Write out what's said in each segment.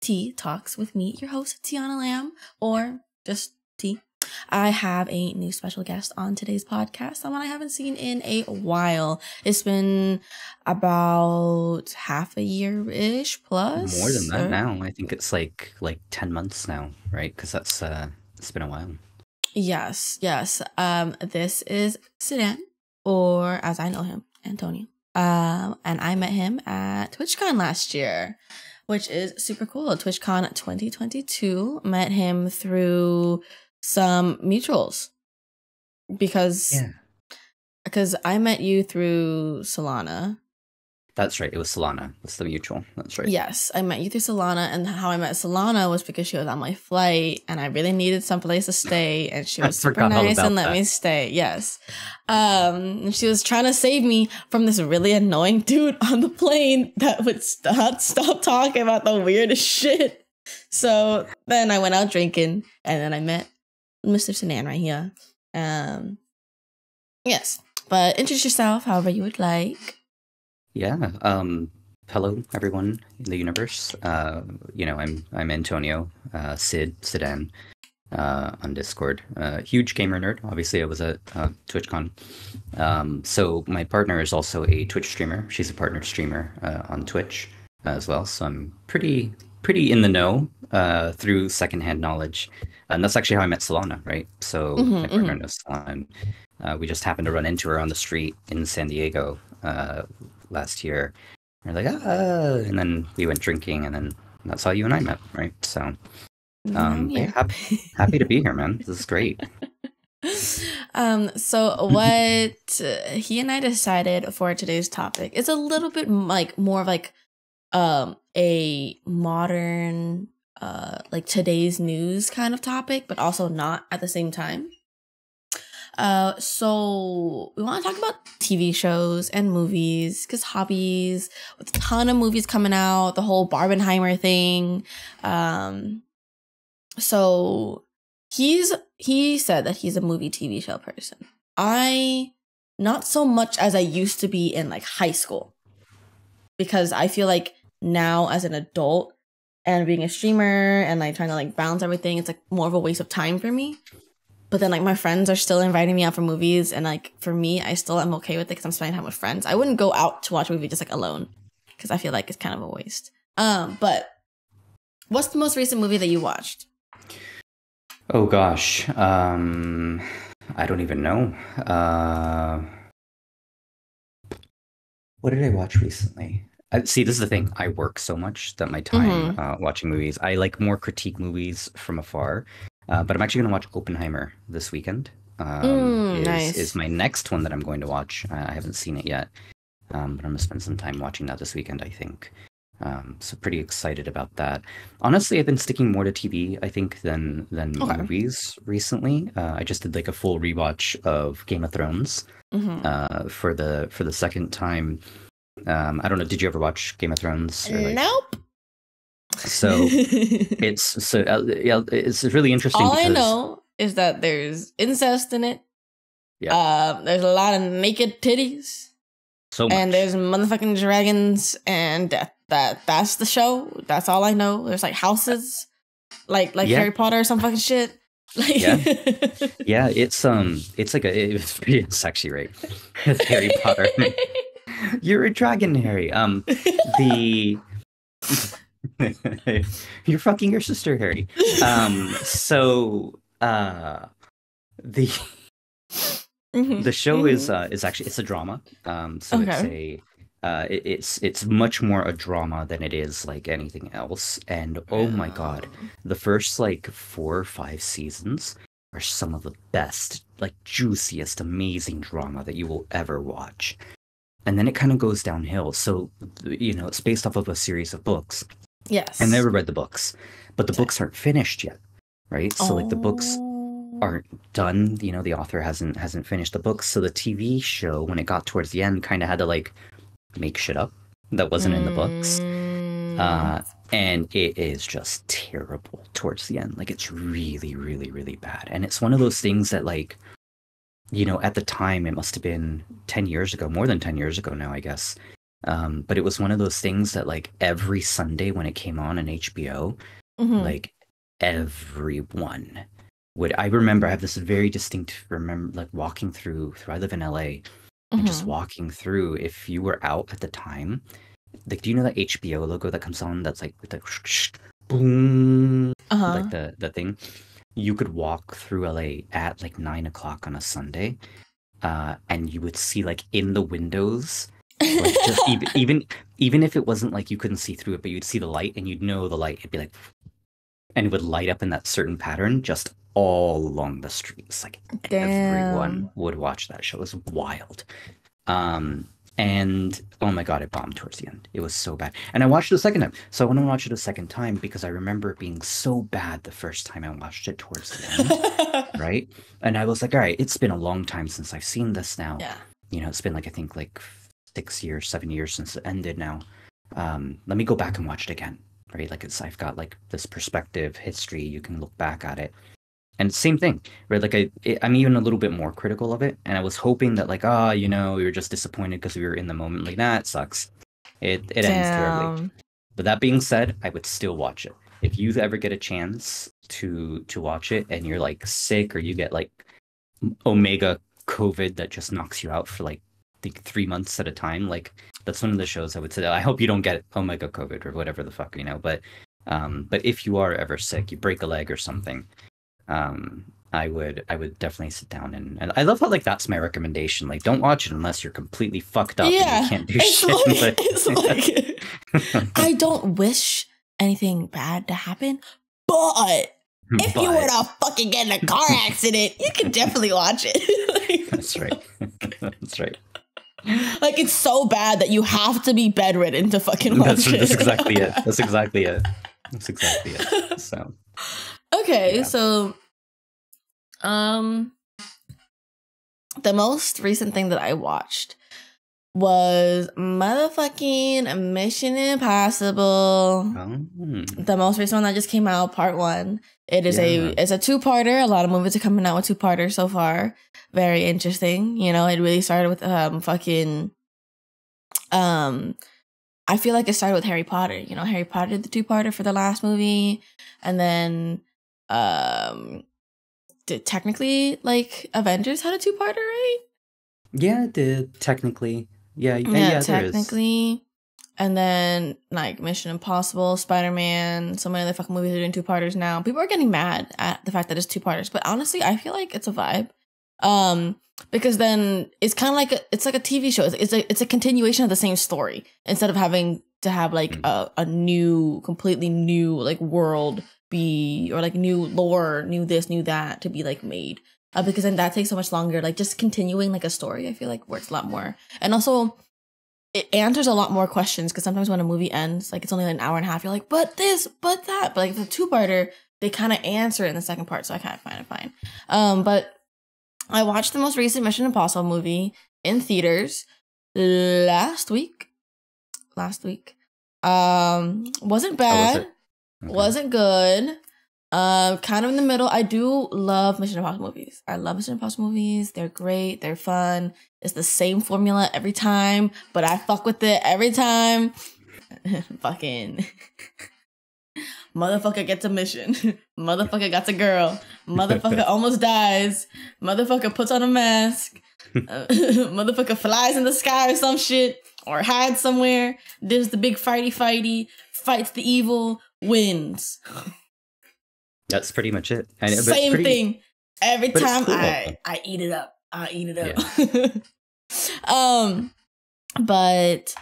Tea Talks with me, your host, Teaonalamb, or just Tea. I have a new special guest on today's podcast, someone I haven't seen in a while. It's been about half a year-ish plus. More than that now. I think it's like 10 months now, right? Because that's it's been a while. Yes. This is Cidan, or as I know him, Antonio. And I met him at TwitchCon last year, which is super cool. TwitchCon 2022. Met him through some mutuals because I met you through Solana. That's right. It was Solana. That's the mutual. That's right. Yes, I met you through Solana, and how I met Solana was because she was on my flight, and I really needed some place to stay, and she was super nice and let me stay. Yes, and she was trying to save me from this really annoying dude on the plane that would stop talking about the weirdest shit. So then I went out drinking, and then I met Mr. Cidan right here. Yes, but introduce yourself however you would like. Yeah. Hello, everyone in the universe. I'm Antonio, Cidan, on Discord. Huge gamer nerd. Obviously, I was at TwitchCon. So my partner is also a Twitch streamer. She's a partner streamer on Twitch as well. So I'm pretty in the know through secondhand knowledge. And that's actually how I met Solana, right? So my partner knows Solana. We just happened to run into her on the street in San Diego last year. We're like, and then we went drinking, and then that's how you and I met, right? So, happy to be here, man. This is great. So what he and I decided for today's topic is a little bit more of a modern, today's news kind of topic, but also not at the same time. So we want to talk about TV shows and movies, because hobbies, with a ton of movies coming out, the whole Barbenheimer thing. So he said that he's a movie TV show person. I, not so much as I used to be in high school, because I feel like now as an adult and being a streamer and trying to balance everything, it's more of a waste of time for me. But then, my friends are still inviting me out for movies. And, for me, I still am okay with it because I'm spending time with friends. I wouldn't go out to watch a movie just, alone. Because I feel like it's kind of a waste. But what's the most recent movie that you watched? Oh, gosh. I don't even know. What did I watch recently? See, this is the thing. I work so much that my time watching movies, I more critique movies from afar. But I'm actually going to watch Oppenheimer this weekend. Nice. Is my next one that I'm going to watch. I haven't seen it yet, but I'm going to spend some time watching that this weekend, I think. So pretty excited about that. Honestly, I've been sticking more to TV, I think, than movies recently. I just did a full rewatch of Game of Thrones for the second time. I don't know. Did you ever watch Game of Thrones? Nope. So it's really interesting. All I know is that there's incest in it. Yeah. There's a lot of naked titties. So much. And there's motherfucking dragons and death. That's the show. That's all I know. There's houses, Harry Potter or some fucking shit. Yeah. It's pretty sexy, right? Harry Potter. You're a dragon, Harry. You're fucking your sister, Harry. The show is actually, it's a drama. It's much more a drama than it is anything else. And oh my god, the first 4 or 5 seasons are some of the best, juiciest, amazing drama that you will ever watch. And then it kind of goes downhill. So, it's based off of a series of books. Yes. I never read the books, but the books aren't finished yet, right? So the books aren't done. The author hasn't finished the books. So the TV show, when it got towards the end, kind of had to make shit up that wasn't in the books. And it is just terrible towards the end. It's really, really, really bad. And it's one of those things that at the time, it must have been 10 years ago, more than 10 years ago now, I guess. But it was one of those things that like every Sunday when it came on HBO, Mm-hmm. like everyone would. I remember I have this very distinct remember like walking through. I live in LA, and just Mm-hmm. walking through. If you were out at the time, like, do you know that HBO logo that comes on? That's like with the boom, like Uh-huh. the thing. You could walk through LA at like 9 o'clock on a Sunday, and you would see like in the windows, like just even if it wasn't like you couldn't see through it, but you'd see the light and you'd know the light. It'd be like, and it would light up in that certain pattern just all along the streets. Like everyone Damn. would watch that show. It was wild. Um, and oh my God, it bombed towards the end. It was so bad. And I watched it a second time. So I want to watch it a second time because I remember it being so bad the first time I watched it towards the end, right? And I was like, all right, it's been a long time since I've seen this now. Yeah. You know, it's been like, I think like 6 years, 7 years since it ended now. Let me go back and watch it again, right? Like I've got like this perspective, history, you can look back at it. And same thing, right? Like I'm even a little bit more critical of it, and I was hoping that like, we were just disappointed because we were in the moment. Like, nah, it sucks. It ends terribly. Damn. But that being said, I would still watch it. If you ever get a chance to watch it, and you're like sick, or you get like Omega COVID that just knocks you out for like I think 3 months at a time, like that's one of the shows I would say. I hope you don't get Omega COVID or whatever the fuck, you know. But if you are ever sick, you break a leg or something, I would definitely sit down and I love how like that's my recommendation. Like, don't watch it unless you're completely fucked up and Yeah. you can't do It's shit. like, it's like I don't wish anything bad to happen, but if you were to fucking get in a car accident, you can definitely watch it. That's right. That's right. Like, it's so bad that you have to be bedridden to fucking watch it. That's exactly it. That's exactly it. That's exactly it. So okay, yeah. so the most recent thing that I watched was motherfucking Mission Impossible. The most recent one that just came out, part 1. It is it's a 2-parter. A lot of movies are coming out with 2-parters so far. Very interesting. You know, it really started with I feel like it started with Harry Potter. You know, Harry Potter did the 2-parter for the last movie, and then did technically like Avengers had a 2-parter, right? Yeah, it did technically. Yeah, technically. And then like Mission Impossible, Spider-Man, so many other fucking movies are doing 2-parters now. People are getting mad at the fact that it's 2-parters, but honestly, I feel like it's a vibe. Because then it's kind of like it's like a TV show. It's a continuation of the same story instead of having to have like a new, completely new like world be, or like new lore, new this, new that to be like made. Because then that takes so much longer. Like just continuing like a story, I feel like works a lot more. And also it answers a lot more questions, because sometimes when a movie ends, like it's only like an hour and a half, you're like, but this, but that. But like the 2-parter, they kind of answer it in the second part, so I kind of find it fine. But I watched the most recent Mission Impossible movie in theaters last week. Wasn't bad. Okay. Wasn't good. Kind of in the middle. I do love Mission Impossible movies. I love Mission Impossible movies. They're great. They're fun. It's the same formula every time, but I fuck with it every time. Fucking motherfucker gets a mission. Motherfucker got a girl. Motherfucker almost dies. Motherfucker puts on a mask. Motherfucker flies in the sky or some shit, or hides somewhere. There's the big fighty, fights the evil, wins. That's pretty much it. Same thing. Every time cool. I eat it up. Yeah. But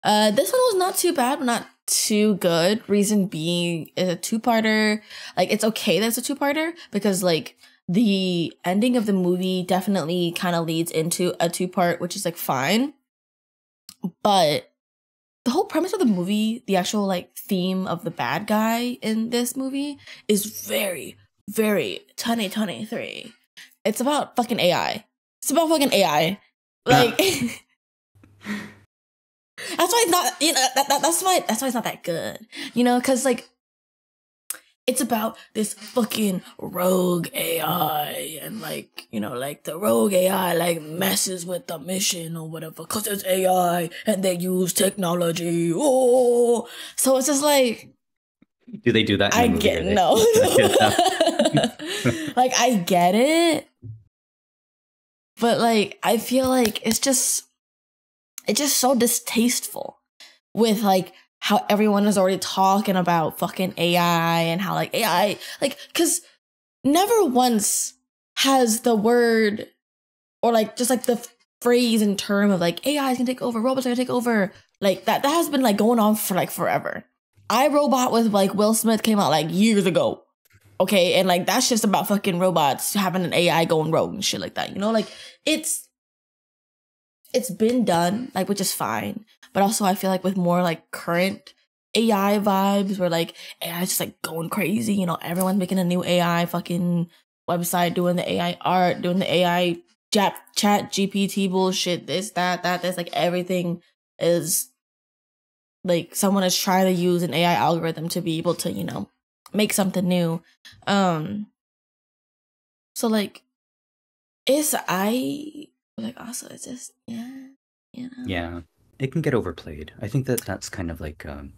this one was not too bad, but not too good. Reason being is a 2-parter. Like, it's okay that it's a 2-parter, because like the ending of the movie definitely kind of leads into a 2-part, which is like fine. But the whole premise of the movie, the actual like theme of the bad guy in this movie is very, very 2023. It's about fucking AI. It's about fucking AI. Like that's why it's not, you know, that's why it's not that good. You know, because like it's about this fucking rogue AI, and like, you know, like the rogue AI like messes with the mission or whatever because it's AI and they use technology. Oh, so it's just like, do they do that in the I movie? get no. Like, I get it, but like I feel like it's just so distasteful with like how everyone is already talking about fucking AI and how like AI, like, because never once has the word or like just like the phrase and term of like AI is gonna take over, robots are gonna take over, like that has been like going on for like forever. iRobot with like Will Smith came out like years ago. Okay, and like that's just about fucking robots having an AI going rogue and shit like that. You know, like it's been done, like, which is fine. But also I feel like with more like current AI vibes where like AI is just like going crazy, you know, everyone's making a new AI fucking website, doing the AI art, doing the AI chat GPT bullshit, this, that, this, like everything is like someone is trying to use an AI algorithm to be able to, you know, make something new. So like also it's just, yeah, you know. Yeah, it can get overplayed. I think that that's kind of like an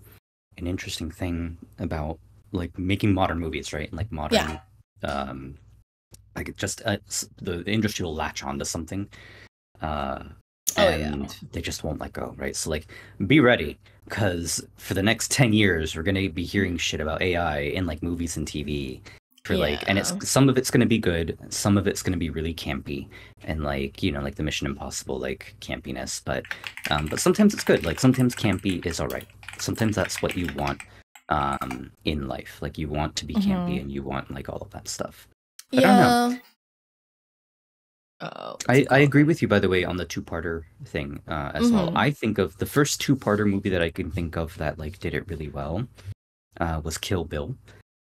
interesting thing about like making modern movies, right? Like modern, like it just the industry will latch onto something, and they just won't let go, right? So like, be ready, because for the next 10 years, we're gonna be hearing shit about AI in like movies and TV. For like, and it's some of it's gonna be good, some of it's gonna be really campy, and like, you know, like the Mission Impossible like campiness, but sometimes it's good. Like sometimes campy is all right. Sometimes that's what you want in life. Like you want to be campy and you want like all of that stuff. But I don't know. I agree with you, by the way, on the two-parter thing as well. I think of the first two-parter movie that I can think of that like did it really well was Kill Bill.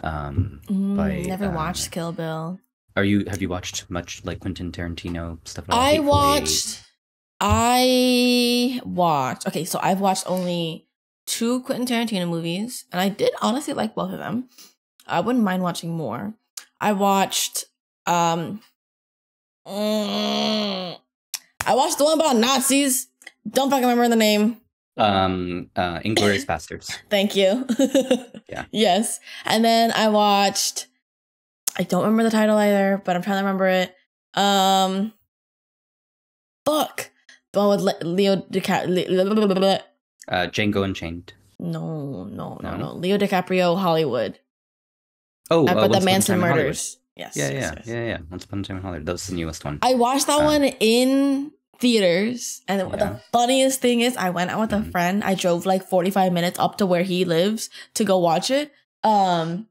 Never watched Kill Bill. Have you watched much like Quentin Tarantino stuff at all? I watched. Okay, so I've watched only 2 Quentin Tarantino movies, and I did honestly like both of them. I wouldn't mind watching more. I watched I watched the one about Nazis. Don't fucking remember the name. Inglourious Basterds. Thank you. Yeah. Yes. And then I watched, I don't remember the title either, but I'm trying to remember it. Fuck. The one with Leo DiCaprio. Django Unchained. No. Leo DiCaprio, Hollywood. Oh, but the Manson murders. Yes. Yeah. Once Upon a Time in Hollywood. That was the newest one. I watched that one in theaters, and the funniest thing is I went out with a friend. I drove like 45 minutes up to where he lives to go watch it. And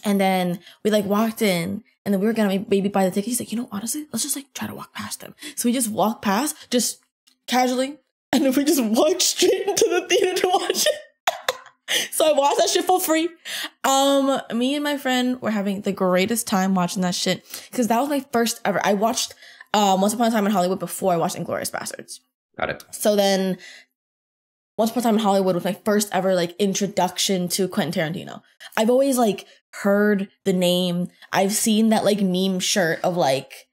then we like walked in, and then we were gonna maybe buy the ticket. He's like, you know, honestly, let's just like try to walk past them. So we just walked past, just casually, and then we just walked straight into the theater to watch it. So I watched that shit for free. Me and my friend were having the greatest time watching that shit, because that was my first ever. I watched Once Upon a Time in Hollywood before I watched Inglourious Basterds. Got it. So then Once Upon a Time in Hollywood was my first ever like introduction to Quentin Tarantino. I've always like heard the name. I've seen that like meme shirt of like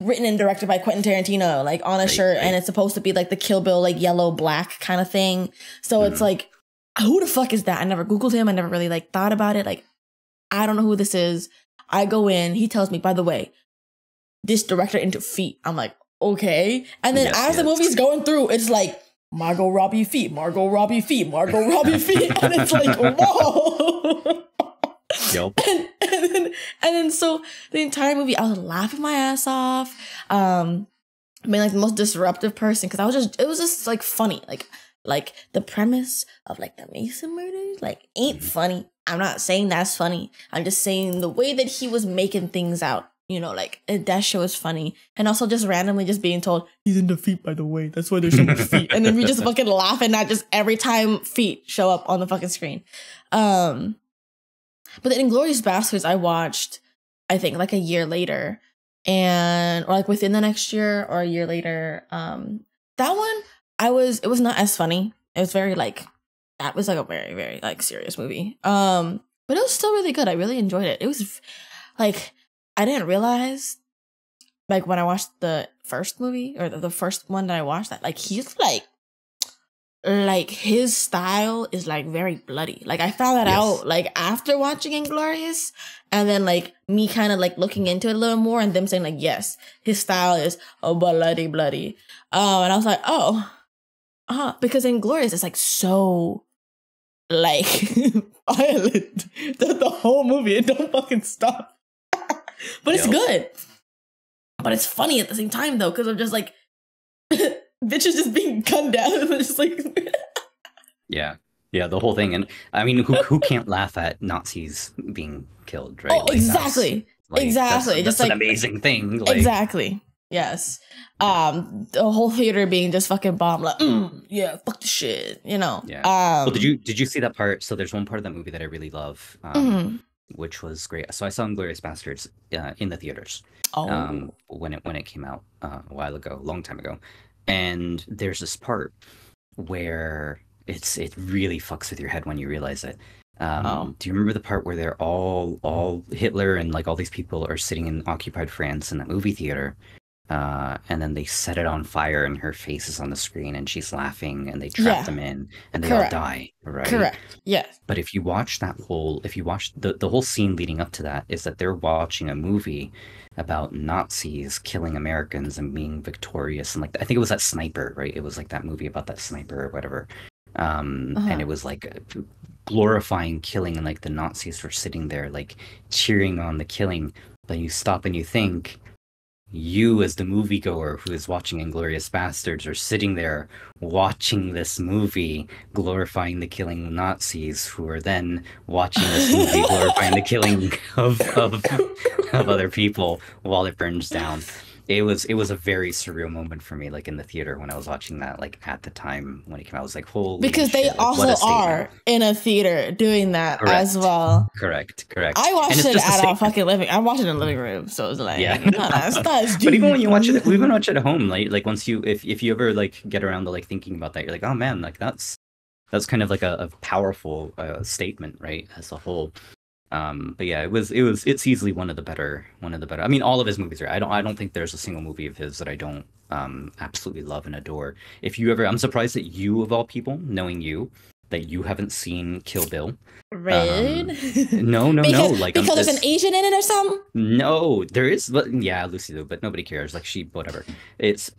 written and directed by Quentin Tarantino like on a shirt, and it's supposed to be like the Kill Bill like yellow black kind of thing. So it's like, who the fuck is that? I never Googled him. I never really like thought about it. Like, I don't know who this is. I go in. He tells me, by the way, this director into feet. I'm like, okay. And then as the movie's going through, it's like Margot Robbie feet, Margot Robbie feet, Margot Robbie feet, and it's like, whoa. Yep. And then so the entire movie, I was laughing my ass off. Being like the most disruptive person, because it was just like funny, like the premise of like the Mason murders like ain't funny. I'm not saying that's funny. I'm just saying the way that he was making things out, you know, like that show is funny. And also just randomly just being told he's in the feet, by the way, that's why there's so much feet. And then we just fucking laughing at just every time feet show up on the fucking screen. But the Inglourious Basterds I watched, I think like a year later, or like within the next year or a year later. That one it was not as funny. It was very like, that was like a very, very like serious movie. But but it was still really good. I really enjoyed it. It was like, I didn't realize, like, when I watched the first movie, or the first one that I watched, that, like, he's like his style is like very bloody. Like, I found that out like after watching Inglourious, and then like me kind of like looking into it a little more, and them saying like, yes, his style is bloody. And I was like, oh, because Inglourious is like so like violent that the whole movie, it don't fucking stop. But it's good. But it's funny at the same time though, because I'm just like, bitches just being gunned down, and just like yeah, the whole thing. And I mean, who can't laugh at Nazis being killed, right? Oh, like, exactly. That's just an like amazing thing. Like, exactly. Yes. The whole theater being just fucking bombed, like, yeah, fuck the shit, you know. Yeah. Well, did you see that part? So there's one part of that movie that I really love, which was great. So I saw Inglourious Basterds in the theaters. When it came out a while ago, a long time ago. And there's this part where it really fucks with your head when you realize it. Do you remember the part where they're all Hitler and like all these people are sitting in occupied France in that movie theater, and then they set it on fire and her face is on the screen and she's laughing and they trap them in and they all die, right? Correct. Yes. But if you watch the whole scene leading up to that, is that they're watching a movie about Nazis killing Americans and being victorious, and like I think it was that sniper, right? It was like that movie about that sniper or whatever, and it was like glorifying killing, and like the Nazis were sitting there like cheering on the killing. But you stop and you think, you as the moviegoer who is watching Inglourious Basterds are sitting there watching this movie glorifying the killing of Nazis, who are then watching this movie glorifying the killing of other people while it burns down. It was a very surreal moment for me, like in the theater when I was watching that, like at the time when it came out. I was like, holy because shit, they also are in a theater doing that as well. Correct. I watched it at a fucking living. I watched it in the living room, so it was like, But even when you watch it, we even watch it at home, like once you, if you ever like get around to like thinking about that, you're like, oh man, like that's kind of like a powerful statement, right, as a whole. But yeah, it's easily one of the better. I mean, all of his movies are. I don't think there's a single movie of his that I don't absolutely love and adore. If you ever, I'm surprised that you, of all people, knowing you, that you haven't seen Kill Bill. Right? No. Like, because there's an Asian in it or something. No, there is. But yeah, Lucy Liu, but nobody cares. Like, she, whatever. It's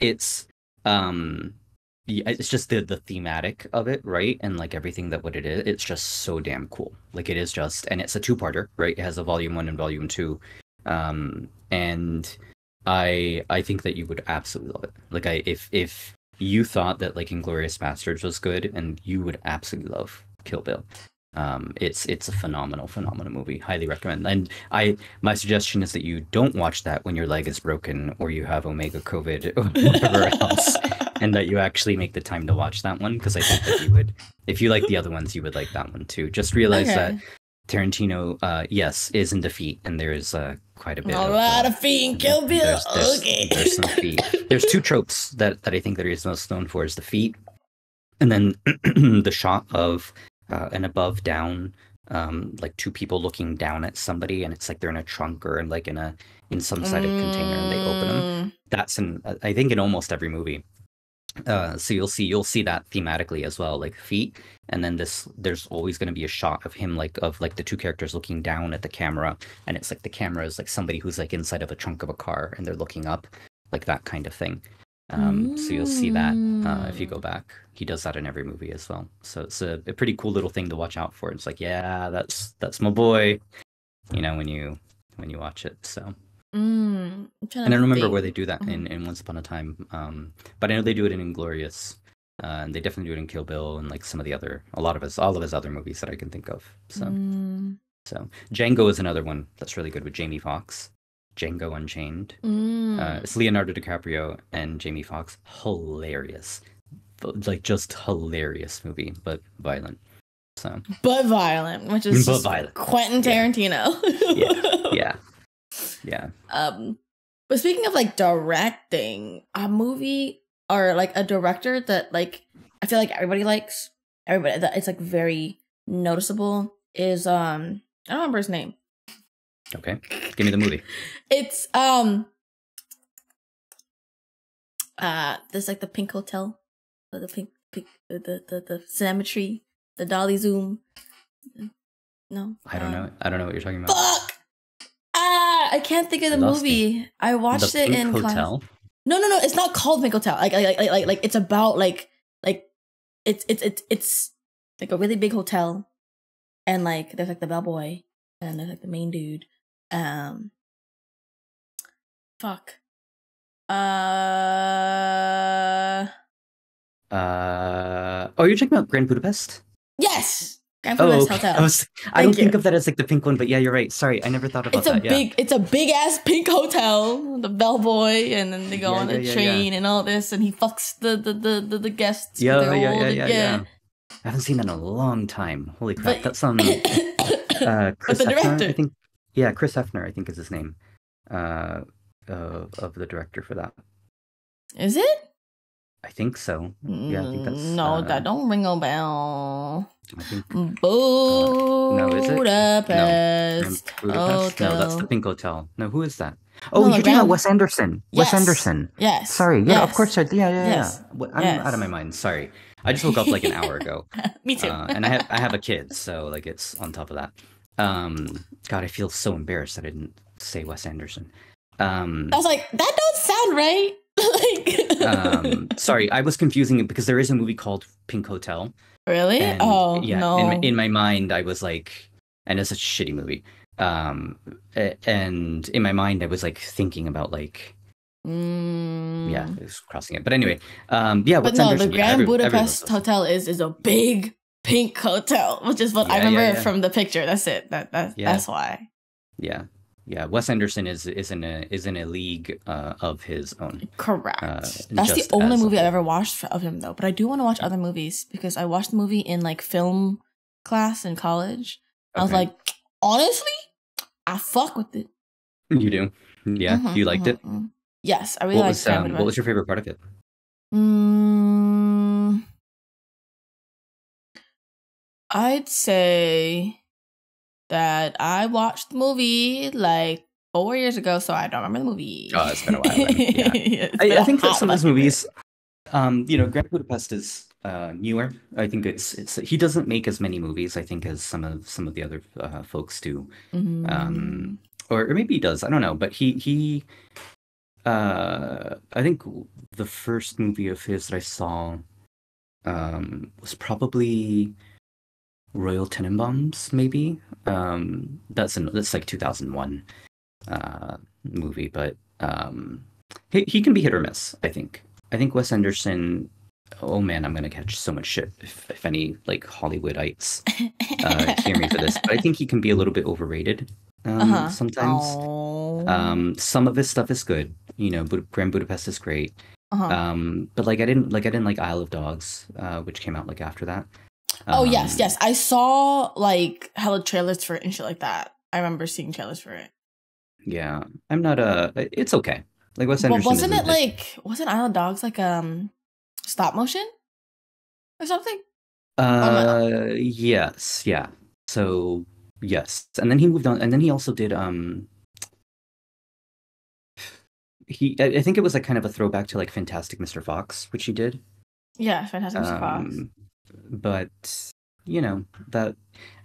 yeah, it's just the thematic of it, right? And like everything that what it is, it's just so damn cool. Like it is just, and it's a two-parter, right? It has a volume 1 and volume 2. And I think that you would absolutely love it. Like if you thought that like Inglourious Basterds was good, and you would absolutely love Kill Bill. It's a phenomenal movie. Highly recommend. And my suggestion is that you don't watch that when your leg is broken or you have Omega COVID or whatever else, and that you actually make the time to watch that one, because I think that you would, if you like the other ones, you would like that one too. Just realize that Tarantino, yes, is in defeat, and there is quite a bit. A lot of feet in Kill Bill. There's some feet. There's two tropes that I think that he's most known for: is the feet, and then the shot of an above down, like two people looking down at somebody, and it's like they're in a trunk or like in some side of container, and they open them. That's I think in almost every movie. So you'll see that thematically as well, like feet, and then there's always going to be a shot of him, like of like the two characters looking down at the camera, and it's like the camera is like somebody who's like inside of a trunk of a car and they're looking up, like that kind of thing. So you'll see that if you go back. He does that in every movie as well. So it's a pretty cool little thing to watch out for. It's like, yeah, that's my boy, you know, when you watch it. So and I don't remember where they do that in Once Upon a Time, but I know they do it in Inglourious, and they definitely do it in Kill Bill and like some of the other, all of his other movies that I can think of. So Django is another one that's really good with Jamie Foxx. Django Unchained. It's Leonardo DiCaprio and Jamie Foxx. Hilarious. Like, just hilarious movie, but violent. So. But violent, which is just violent. Quentin Tarantino. Yeah. But speaking of like directing, a movie or like a director that like I feel like everybody likes, that it's like very noticeable, is I don't remember his name. Okay, give me the movie. It's there's like the pink hotel, the pink the symmetry, the dolly zoom. No, I don't know. I don't know what you're talking about. Fuck! I can't think of the movie. I watched it in hotel. class. No, it's not called Pink Hotel. Like it's about like it's like a really big hotel, and like there's like the bellboy, and there's like the main dude. Fuck. Oh, you're talking about Grand Budapest? Yes. Grand Budapest Hotel. I don't think of that as like the pink one, but yeah, you're right. Sorry, I never thought about that. It's a big ass pink hotel. The bellboy, and then they go on the train and all this, and he fucks the guests. Yeah. I haven't seen that in a long time. Holy crap! That's Chris the director. Hefner, I think. Yeah, Chris Hefner, I think is his name. Of the director for that. Is it? I think so. Yeah, I think that's... No, that don't ring a bell. I think... Budapest. No, is it? No, that's the Pink Hotel. No, who is that? Oh, you're talking about Wes Anderson. Yes. Wes Anderson. Yes. Sorry. Yeah, of course. Yeah. Yes. I'm out of my mind. Sorry. I just woke up like an hour ago. Me too. And I have a kid, so like it's on top of that. God, I feel so embarrassed that I didn't say Wes Anderson. I was like, that don't sound right. Sorry, I was confusing it because there is a movie called Pink Hotel. Really? And, yeah, no. In my mind, I was like, and it's a shitty movie. And in my mind, I was like thinking about like, yeah, it was crossing it. But anyway, yeah. But no, the Grand Budapest Hotel is a big pink hotel, which is what I remember from the picture. That's it. That's why. Yeah. Yeah, Wes Anderson is in a league of his own. Correct. That's the only movie I've ever watched of him, though. But I do want to watch other movies because I watched the movie in like film class in college. Okay. I was like, honestly, I fuck with it. You do? Yeah. You liked it? Yes, I really liked it. What was your favorite part of it? I'd say that I watched the movie like 4 years ago, so I don't remember the movie. Oh, it's been a while. Yeah. I think that some of those movies, Grand Budapest is newer. I think it's he doesn't make as many movies, I think, as some of the other folks do. Or maybe he does. I don't know, but he I think the first movie of his that I saw was probably Royal Tenenbaums, maybe. That's like 2001 movie, but he can be hit or miss. I think Wes Anderson. Oh man, I'm gonna catch so much shit if any like Hollywoodites hear me for this. But I think he can be a little bit overrated sometimes. Some of his stuff is good. Grand Budapest is great. But like I didn't like Isle of Dogs, which came out like after that. Oh yes. I saw like hella trailers for it and shit like that. I remember seeing trailers for it. Yeah, I'm not it's okay. Like Wes Anderson. Wasn't Isle of Dogs like stop motion or something? Yes, yeah. So yes, and then he moved on, and then he also did I think it was like kind of a throwback to like Fantastic Mr. Fox, which he did. Yeah, Fantastic Mr. Fox. But that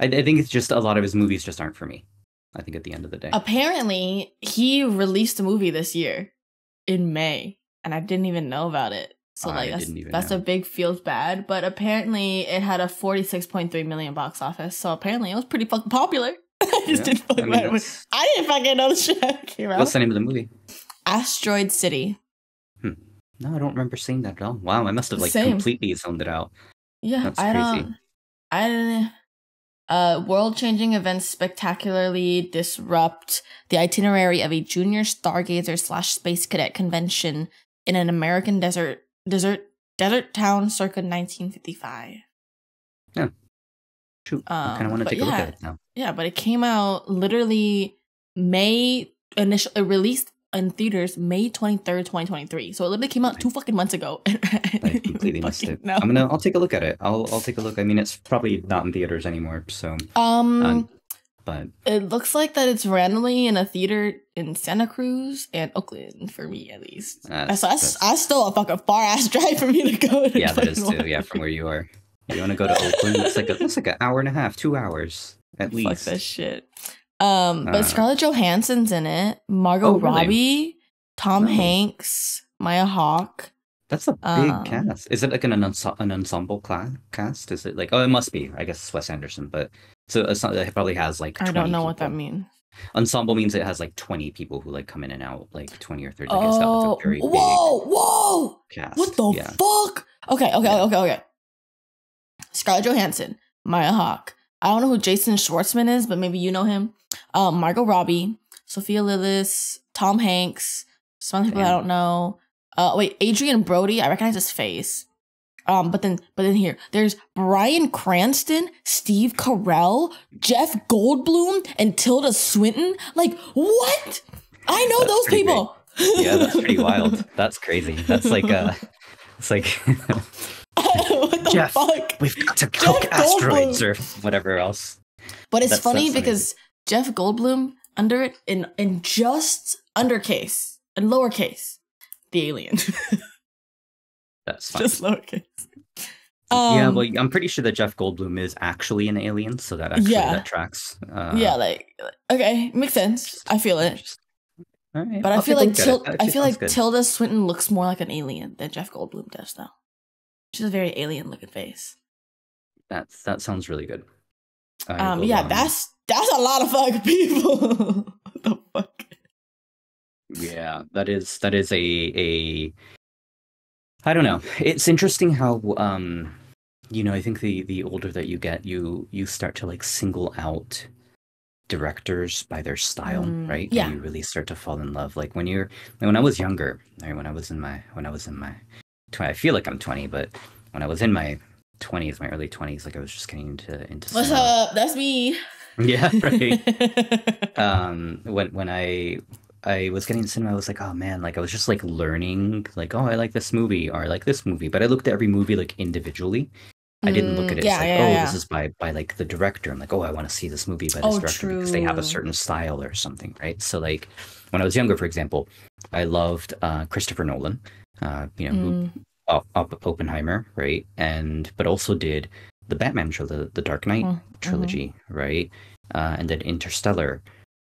I think it's just a lot of his movies just aren't for me. I think at the end of the day. Apparently, he released a movie this year in May, and I didn't even know about it. So like that's a big feels bad, but apparently it had a 46.3 million box office. So apparently it was pretty fucking popular. I didn't fucking know the shit came out. What's the name of the movie? Asteroid City. No, I don't remember seeing that at all. Wow, I must have completely zoned it out. Yeah, that's crazy. I don't. World-changing events spectacularly disrupt the itinerary of a junior stargazer / space cadet convention in an American desert town circa 1955. Yeah. Shoot, I kind of want to take a look at it now. Yeah, but it came out literally May. It released in theaters May 23rd, 2023. So it literally came out 2 fucking months ago. I completely missed it. No. I'll take a look at it. I'll take a look. I mean, it's probably not in theaters anymore. So but It looks like that it's randomly in a theater in Santa Cruz and Oakland for me, at least. That's still a fucking far ass drive for me to go. Yeah, that is too. Yeah, from where you are. You want to go to Oakland? It's like an hour and a half, 2 hours at least. Fuck that shit. But Scarlett Johansson's in it. Margot Robbie, Tom Hanks, Maya Hawke. That's a big cast. Is it like an ensemble cast? Is it like? Oh, it must be. I guess it's Wes Anderson, but so it probably has like. 20 I don't know people. what that means. Ensemble means it has like 20 people who like come in and out, like 20 or 30. Oh, it's a very whoa! Cast. What the fuck? Okay. Scarlett Johansson, Maya Hawke. I don't know who Jason Schwartzman is, but maybe you know him. Margot Robbie, Sophia Lillis, Tom Hanks. Some people I don't know. Adrian Brody. I recognize his face. But then here, there's Bryan Cranston, Steve Carell, Jeff Goldblum, and Tilda Swinton. Like, what? I know those people. Yeah, that's pretty wild. That's crazy. That's like, it's like, what the Jeff, fuck? we've got to cook asteroids or whatever else. But it's funny because Jeff Goldblum under it in just undercase and lowercase, the alien. That's fine. Just lowercase. Yeah, well, I'm pretty sure that Jeff Goldblum is actually an alien, so that actually that tracks. Okay, makes sense. I feel it. All right, but I feel like Tilda Swinton looks more like an alien than Jeff Goldblum does, though. She has a very alien-looking face. That sounds really good. That's a lot of fucking people. What the fuck? Yeah, that is a. I don't know. It's interesting how I think the older that you get, you start to like single out directors by their style, right? Yeah. And you really start to fall in love. Like when I was younger, right, when I was in my I feel like I'm 20, but when I was in my 20s, my early 20s, like I was just getting into What's cinema. up? That's me. Yeah, right. When I was getting into cinema, I was like, oh man, like I was just like learning, like, oh, I like this movie or I like this movie, but I looked at every movie like individually. I didn't look at it as this is by like the director. I'm like, oh, I want to see this movie by this director because they have a certain style or something, right? So like when I was younger, for example, I loved Christopher Nolan, who Oppenheimer, right? But also did the Batman trilogy, the Dark Knight trilogy, right? And then Interstellar,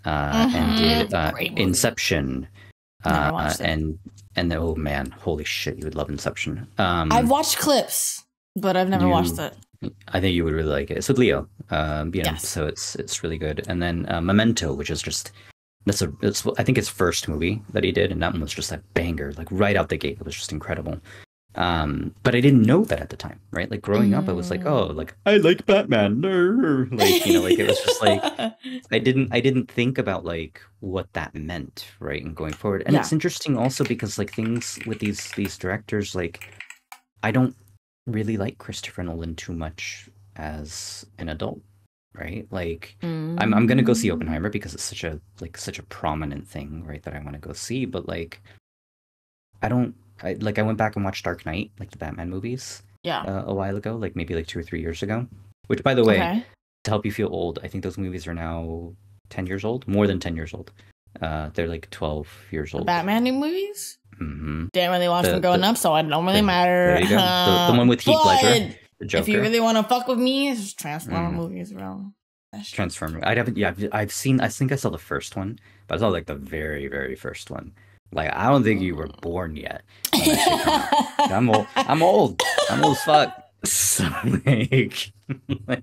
and did Inception, and oh man, holy shit, you would love Inception. I've watched clips, but I've never watched it. I think you would really like it. It's with Leo, yes. So it's really good. And then Memento, which is just it's I think his first movie that he did, and that one was just a banger, like right out the gate. It was just incredible. But I didn't know that at the time, right? Like growing up, I was like, oh, like I like Batman, like like it was just like I didn't think about like what that meant, right? And going forward, and it's interesting also because like things with these directors, like I don't really like Christopher Nolan too much as an adult, right? Like I'm gonna go see Oppenheimer because it's such a prominent thing, right? That I want to go see, but like I went back and watched Dark Knight, like the Batman movies, a while ago, like maybe like 2 or 3 years ago. Which, by the way, to help you feel old, I think those movies are now 10 years old, more than 10 years old. They're like 12 years old. The Batman new movies? Mm-hmm. Didn't really watch them growing up, so it don't really matter. There you go. The one with Heath Ledger, the Joker. If you really want to fuck with me, it's just Transformer movies, bro. Transformer. I've seen. I think I saw the first one, but I saw like the very, very first one. Like I don't think you were born yet. I'm old. I'm old as fuck. So, like,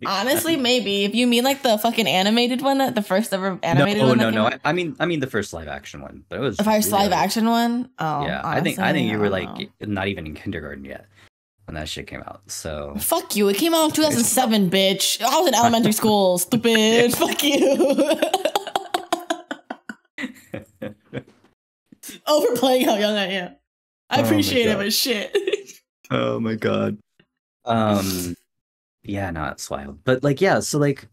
honestly, maybe if you mean like the fucking animated one, the first ever animated one. No. I mean the first live action one. But it was the first live action one. Oh, yeah. Honestly, I think you were like not even in kindergarten yet when that shit came out. So fuck you. It came out in 2007, bitch. I was in elementary school. Stupid. Fuck you. Overplaying how young I am. I appreciate it, but shit. Oh my god. Yeah, no, it's wild. But like, yeah, so like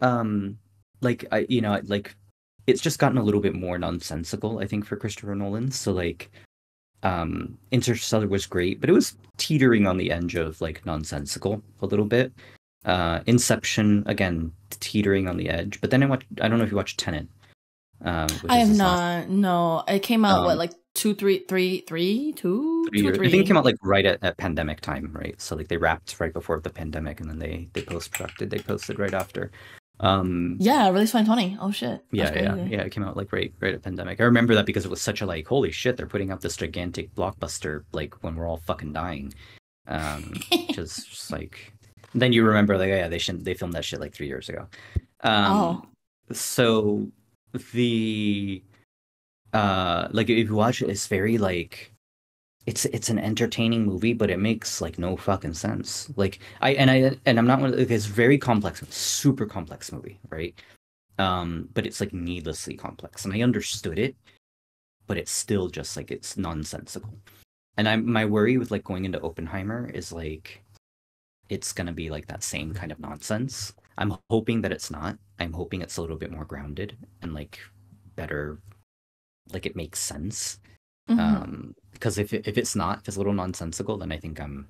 it's just gotten a little bit more nonsensical, I think, for Christopher Nolan. So like Interstellar was great, but it was teetering on the edge of like nonsensical a little bit. Inception, again, teetering on the edge. But then I don't know if you watched Tenet, which I is have this last not. No, it came out what, um, like two, 3 years. I think it three. came out like right at pandemic time, right? So like they wrapped right before the pandemic, and then they posted right after. Yeah, released 2020. Oh shit, that's crazy. Yeah. It came out like right at pandemic. I remember that because it was such a like, holy shit, they're putting out this gigantic blockbuster like when we're all fucking dying. Which is just like, then you remember like, oh, yeah, they filmed that shit like 3 years ago. Oh. So the like if you watch it, it's very like it's an entertaining movie, but it makes like no fucking sense. Like I'm not one of, like, it's very complex, super complex movie, right? But it's like needlessly complex, and I understood it, but it's still just like it's nonsensical. And my worry with like going into Oppenheimer is like it's gonna be like that same kind of nonsense. I'm hoping that it's not. I'm hoping it's a little bit more grounded and like better, like it makes sense. Because if it's not, if it's a little nonsensical, then I think I'm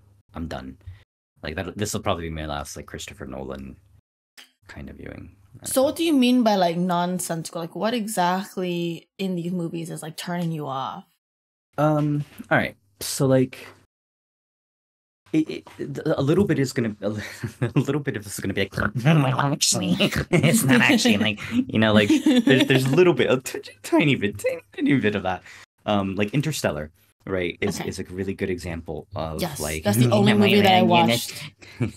done. Like that, this will probably be my last like Christopher Nolan kind of viewing. So what do you mean by like nonsensical? Like what exactly in these movies is like turning you off? All right. So like a little bit is gonna a little bit of this is gonna be like well, actually it's not actually like like there's a little bit a tiny bit of that like Interstellar, right, is a really good example of Yes, like that's the only movie that I watched. That's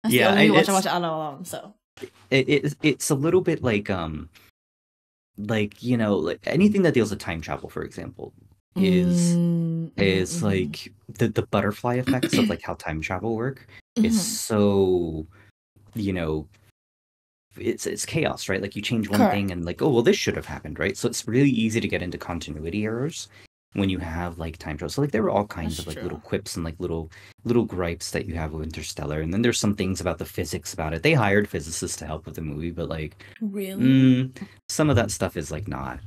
yeah, the only movie I watched all alone. So it's a little bit like like like anything that deals with time travel, for example, is like the butterfly effects of like how time travel work is so it's chaos, right? Like you change one thing and like, oh well, this should have happened, right? So it's really easy to get into continuity errors when you have like time travel. So like there were all kinds of like little quips and like little gripes that you have with Interstellar, and then there's some things about the physics about it. They hired physicists to help with the movie, but like really some of that stuff is like not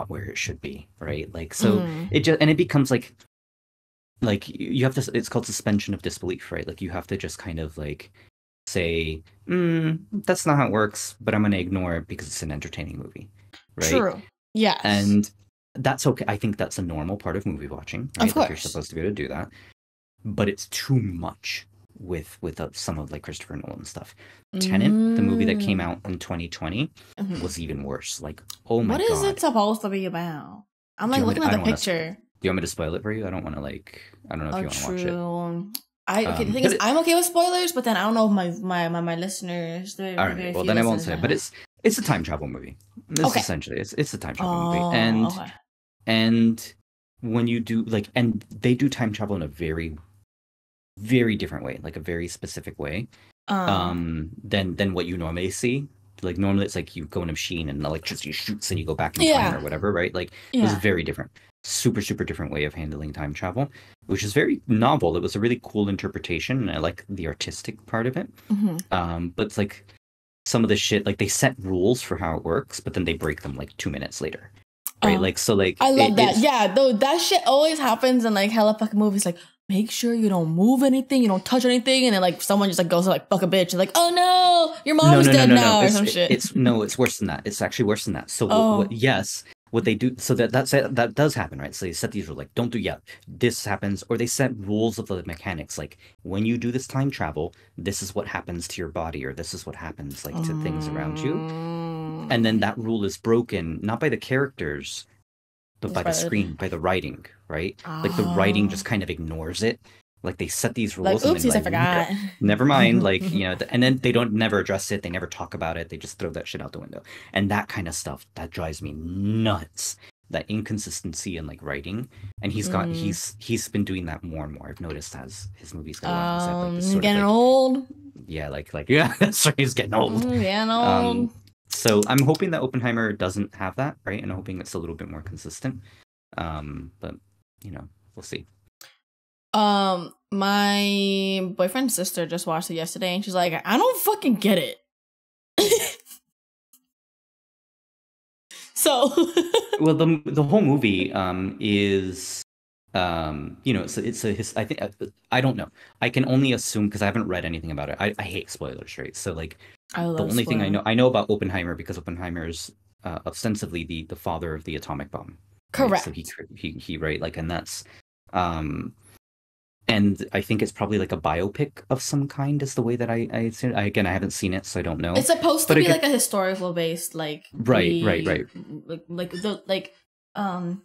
where it should be, right? Like so it just, and it becomes like you have to, it's called suspension of disbelief, right? Like you have to just kind of like say that's not how it works, but I'm going to ignore it because it's an entertaining movie, right? True. Yes. And that's okay. I think that's a normal part of movie watching, right? Of course. Like you're supposed to be able to do that, but it's too much with some of like Christopher Nolan stuff. Tenet, the movie that came out in 2020, was even worse. Like, oh my god, what is it supposed to be about? I'm like looking at the picture. Do you want me to spoil it for you? I don't want to like, I don't know if you want to watch it. Okay, the thing is, I'm okay with spoilers, but then I don't know if my listeners. All right, well then I won't say it, but it's a time travel movie. This essentially it's a time travel movie, and when you do like, and they do time travel in a very, very different way, like a very specific way, than what you normally see. Like normally it's like you go in a machine and electricity shoots and you go back in time or whatever, right? Like it was very different. Super different way of handling time travel, which is very novel. It was a really cool interpretation, and I like the artistic part of it. But it's like some of the shit, like they set rules for how it works, but then they break them like 2 minutes later, right? Like so, like I love that. Yeah, though that shit always happens in like hella fucking movies. Like make sure you don't move anything, you don't touch anything, and then like someone just like goes like fuck a bitch, and like oh no, your mom's dead now or some shit. It's worse than that. It's actually worse than that. So what they do, so that does happen, right? So they set these rules, like don't do this happens, or they set rules of the mechanics, like when you do this time travel, this is what happens to your body, or this is what happens like to things around you, and then that rule is broken not by the characters, but by the screen, by the writing, right? Like the writing just kind of ignores it. Like they set these rules, like, oopsies, I forgot. Never mind. Like, and then they don't never address it. They never talk about it. They just throw that shit out the window. And that kind of stuff, that drives me nuts. That inconsistency in like writing. And he's been doing that more and more. I've noticed as his movies go on. He's like getting old. Yeah, yeah, that's right. He's getting old. Getting old. So I'm hoping that Oppenheimer doesn't have that, right? And I'm hoping it's a little bit more consistent. But we'll see. My boyfriend's sister just watched it yesterday, and she's like, I don't fucking get it. So well, the whole movie is You know, I think I don't know. I can only assume because I haven't read anything about it. I hate spoilers, right? So like I the love only thing spoiling. I know about Oppenheimer because Oppenheimer is ostensibly the father of the atomic bomb, right? So Correct. he right like and that's um and I think it's probably like a biopic of some kind is the way that I see it. Again, I haven't seen it, so I don't know. It's supposed to But be again, like a historical based, like right, right, the right. like the um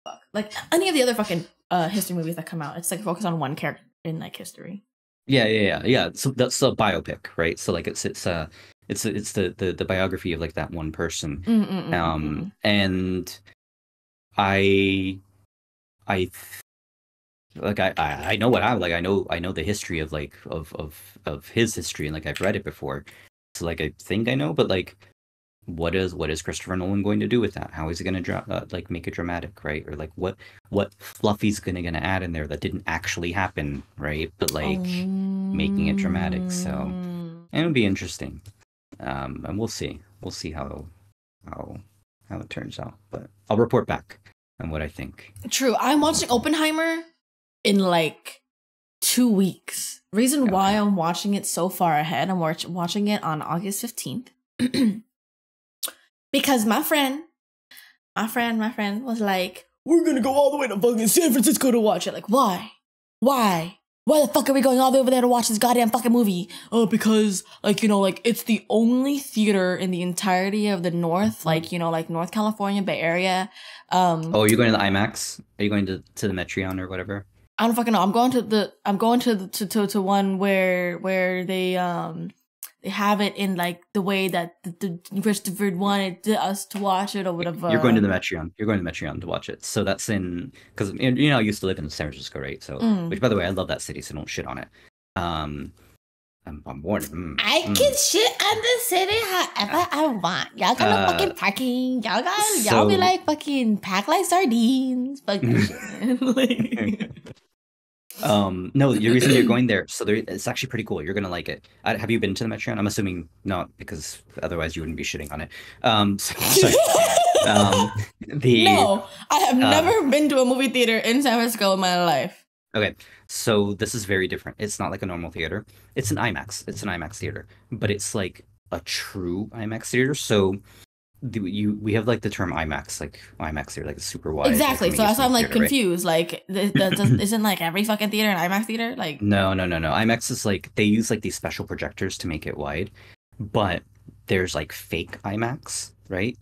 fuck, like any of the other fucking history movies that come out. It's like focused on one character in like history. Yeah. So that's a biopic, right? So like it's the biography of like that one person. Mm-mm-mm-mm. And I I like I know what I like I know the history of like of his history and like I've read it before. So like I think I know, but like what is Christopher Nolan going to do with that? How is he going to like make it dramatic, right? Or like what Fluffy's gonna add in there that didn't actually happen, right? But like making it dramatic. So and it'll be interesting. And we'll see how how it turns out. But I'll report back on what I think. True. I'm watching Oppenheimer in like 2 weeks. Reason why Okay. I'm watching it so far ahead, I'm watching it on August 15th. Because my friend was like, we're gonna go all the way to fucking San Francisco to watch it. Like, why? Why? Why the fuck are we going all the way over there to watch this goddamn fucking movie? Oh, because, like, you know, like, it's the only theater in the entirety of the North, like, you know, like, North California, Bay Area. Oh, you're going to the IMAX? Are you going to the Metreon or whatever? I don't fucking know. I'm going to one where they have it in like the way that the Christopher wanted us to watch it or whatever. You're going to the Metreon. You're going to the Metreon to watch it. So that's in because you know I used to live in San Francisco, right? So which by the way I love that city, so don't shit on it. I'm warning. I can shit on the city however I want. Y'all got no fucking parking. Y'all be like fucking packed like sardines. Fuck that shit. No, the reason you're going there, so it's actually pretty cool. You're gonna like it. Have you been to the Metreon? I'm assuming not, because otherwise you wouldn't be shitting on it. Sorry. No, I have never been to a movie theater in San Francisco in my life. Okay, so this is very different. It's not like a normal theater. It's an IMAX. It's an IMAX theater, but it's like a true IMAX theater. So we have like the term IMAX, like IMAX theater, like super wide. Exactly. Like, so that's why I'm like theater, confused. Right? Like, isn't like every fucking theater an IMAX theater? Like, no. IMAX is like they use like these special projectors to make it wide, but there's like fake IMAX, right?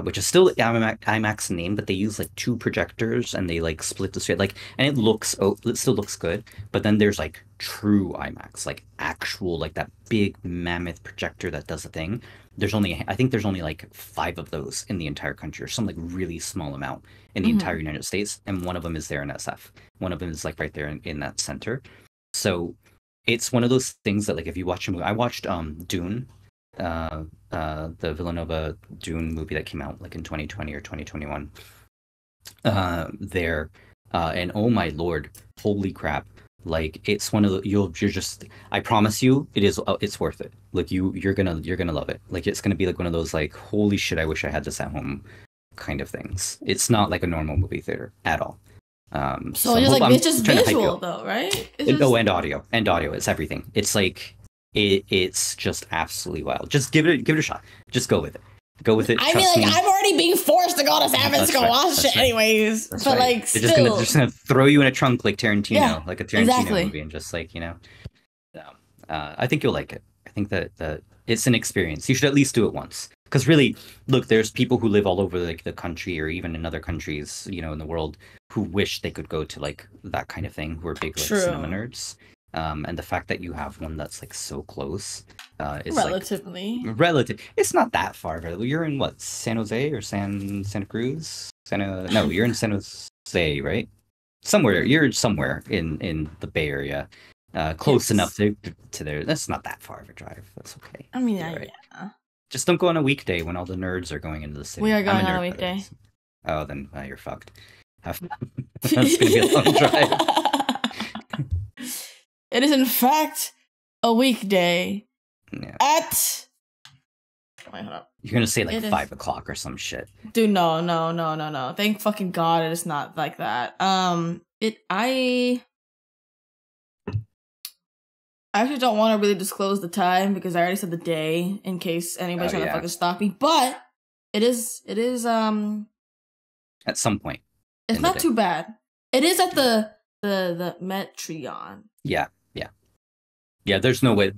Which is still IMAX name, but they use like two projectors and they like split the screen, like, and it still looks good. But then there's like true IMAX, like actual like that big mammoth projector that does the thing. I think there's only like 5 of those in the entire country, or some like really small amount in the entire United States, and one of them is there in SF. One of them is like right there in that center. So it's one of those things that like if you watch a movie, I watched Dune, the Villanova Dune movie that came out like in 2020 or 2021. And oh my lord, holy crap! Like it's one of the you're just I promise you it's worth it. Like you're gonna love it. Like it's gonna be like one of those like holy shit, I wish I had this at home kind of things. It's not like a normal movie theater at all. so it's just visual though, right? Oh, and audio. It's everything. It's like it's just absolutely wild. Just give it a shot. Just go with it. Go with it. I mean, like, I'm already being forced to go to San Francisco watch it anyways. But like, they're still, just gonna throw you in a trunk like Tarantino, like a Tarantino movie, and just like I think you'll like it. I think that it's an experience. You should at least do it once. Because really, look, there's people who live all over like the country or even in other countries, you know, in the world, who wish they could go to like that kind of thing, who are big like cinema nerds. And the fact that you have one that's like so close is relatively like, relative. It's not that far. You're in what, San Jose or Santa Cruz? No, you're in San Jose, right? You're somewhere in the Bay Area, close enough to there. That's not that far of a drive. That's okay. I mean, right. Yeah. Just don't go on a weekday when all the nerds are going into the city. We are going on a weekday. Oh, then you're fucked. That's gonna be a long drive. It is in fact a weekday at Wait, hold up. You're gonna say like It is- 5 o'clock or some shit. Dude, no. Thank fucking God it is not like that. I actually don't want to really disclose the time because I already said the day in case anybody's trying to fucking stalk me. But it is at some point. It's not too bad. It is at the Metreon. Yeah. There's no way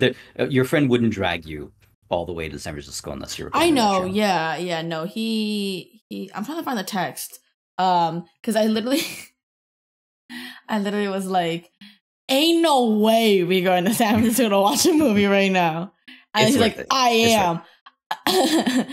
your friend wouldn't drag you all the way to San Francisco unless you're. I know. Yeah. No, he. I'm trying to find the text. Because I literally was like, "Ain't no way we going to San Francisco to watch a movie right now." And he's like, "I am."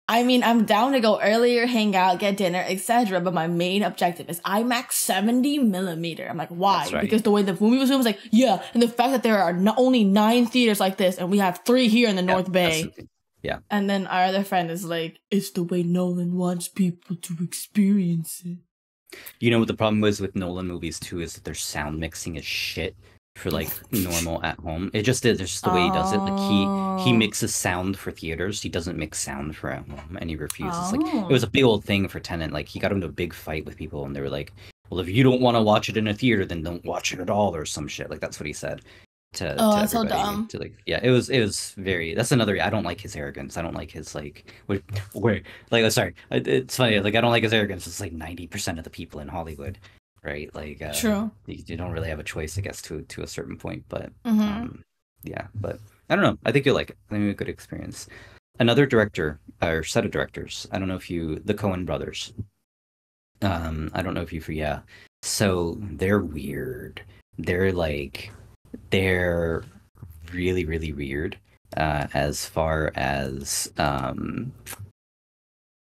I mean, I'm down to go earlier, hang out, get dinner, etc. But my main objective is IMAX 70mm. I'm like, why? Right. Because the way the movie was filmed was like, yeah, and the fact that there are only 9 theaters like this, and we have 3 here in the North Bay. Absolutely. Yeah. And then our other friend is like, it's the way Nolan wants people to experience it. You know what the problem is with Nolan movies too is that their sound mixing is shit for like normal at home. It just is. It's just the way he does it. Like he mixes sound for theaters. He doesn't mix sound for at home, and he refuses. Like it was a big old thing for Tenet. Like he got into a big fight with people, and they were like, "Well, if you don't want to watch it in a theater, then don't watch it at all," or some shit. Like that's what he said. To that's so dumb. To like, yeah, it was very. That's another. I don't like his arrogance. I don't like his like. Where like, sorry, it's funny. Like I don't like his arrogance. It's like 90% of the people in Hollywood. Right, like true. You don't really have a choice, I guess, to a certain point, but yeah. But I don't know. I think you'll like it. I think it'll be a good experience. Another director or set of directors. I don't know if the Coen brothers. I don't know if yeah. So they're weird. They're really really weird. As far as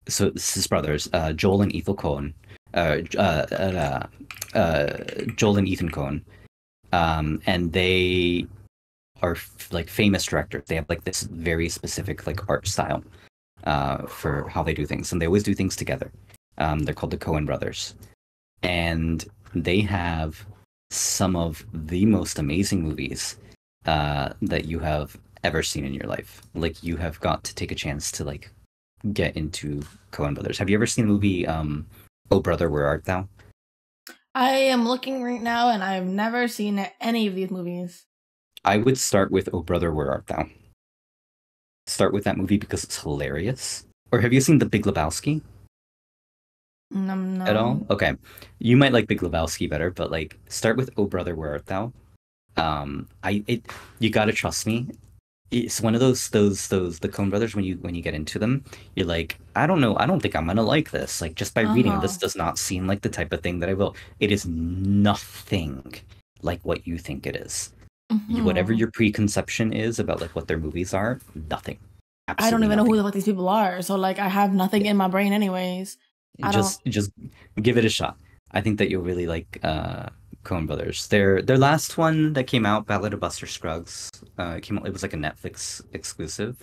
so this is brothers, Joel and Ethel Coen. Joel and Ethan Coen, and they are like famous directors. They have like this very specific like art style for how they do things, and they always do things together. They're called the Coen brothers, and they have some of the most amazing movies that you have ever seen in your life. Like you have got to take a chance to like get into Coen brothers. Have you ever seen the movie Oh Brother, Where Art Thou? I am looking right now, and I've never seen any of these movies. I would start with Oh Brother, Where Art Thou? Start with that movie because it's hilarious. Or have you seen The Big Lebowski? No. At all? Okay. You might like Big Lebowski better, but like start with Oh Brother, Where Art Thou? You gotta trust me. It's one of those the Coen brothers when you get into them, you're like, I don't know, I don't think I'm gonna like this. Like just by reading this does not seem like the type of thing that I will. It is nothing like what you think it is. Whatever your preconception is about like what their movies are, nothing. Absolutely I don't even know who the fuck these people are. So like I have nothing in my brain anyways. Just give it a shot. I think that you'll really like Coen brothers. Their last one that came out, Ballad of Buster Scruggs, it was like a Netflix exclusive.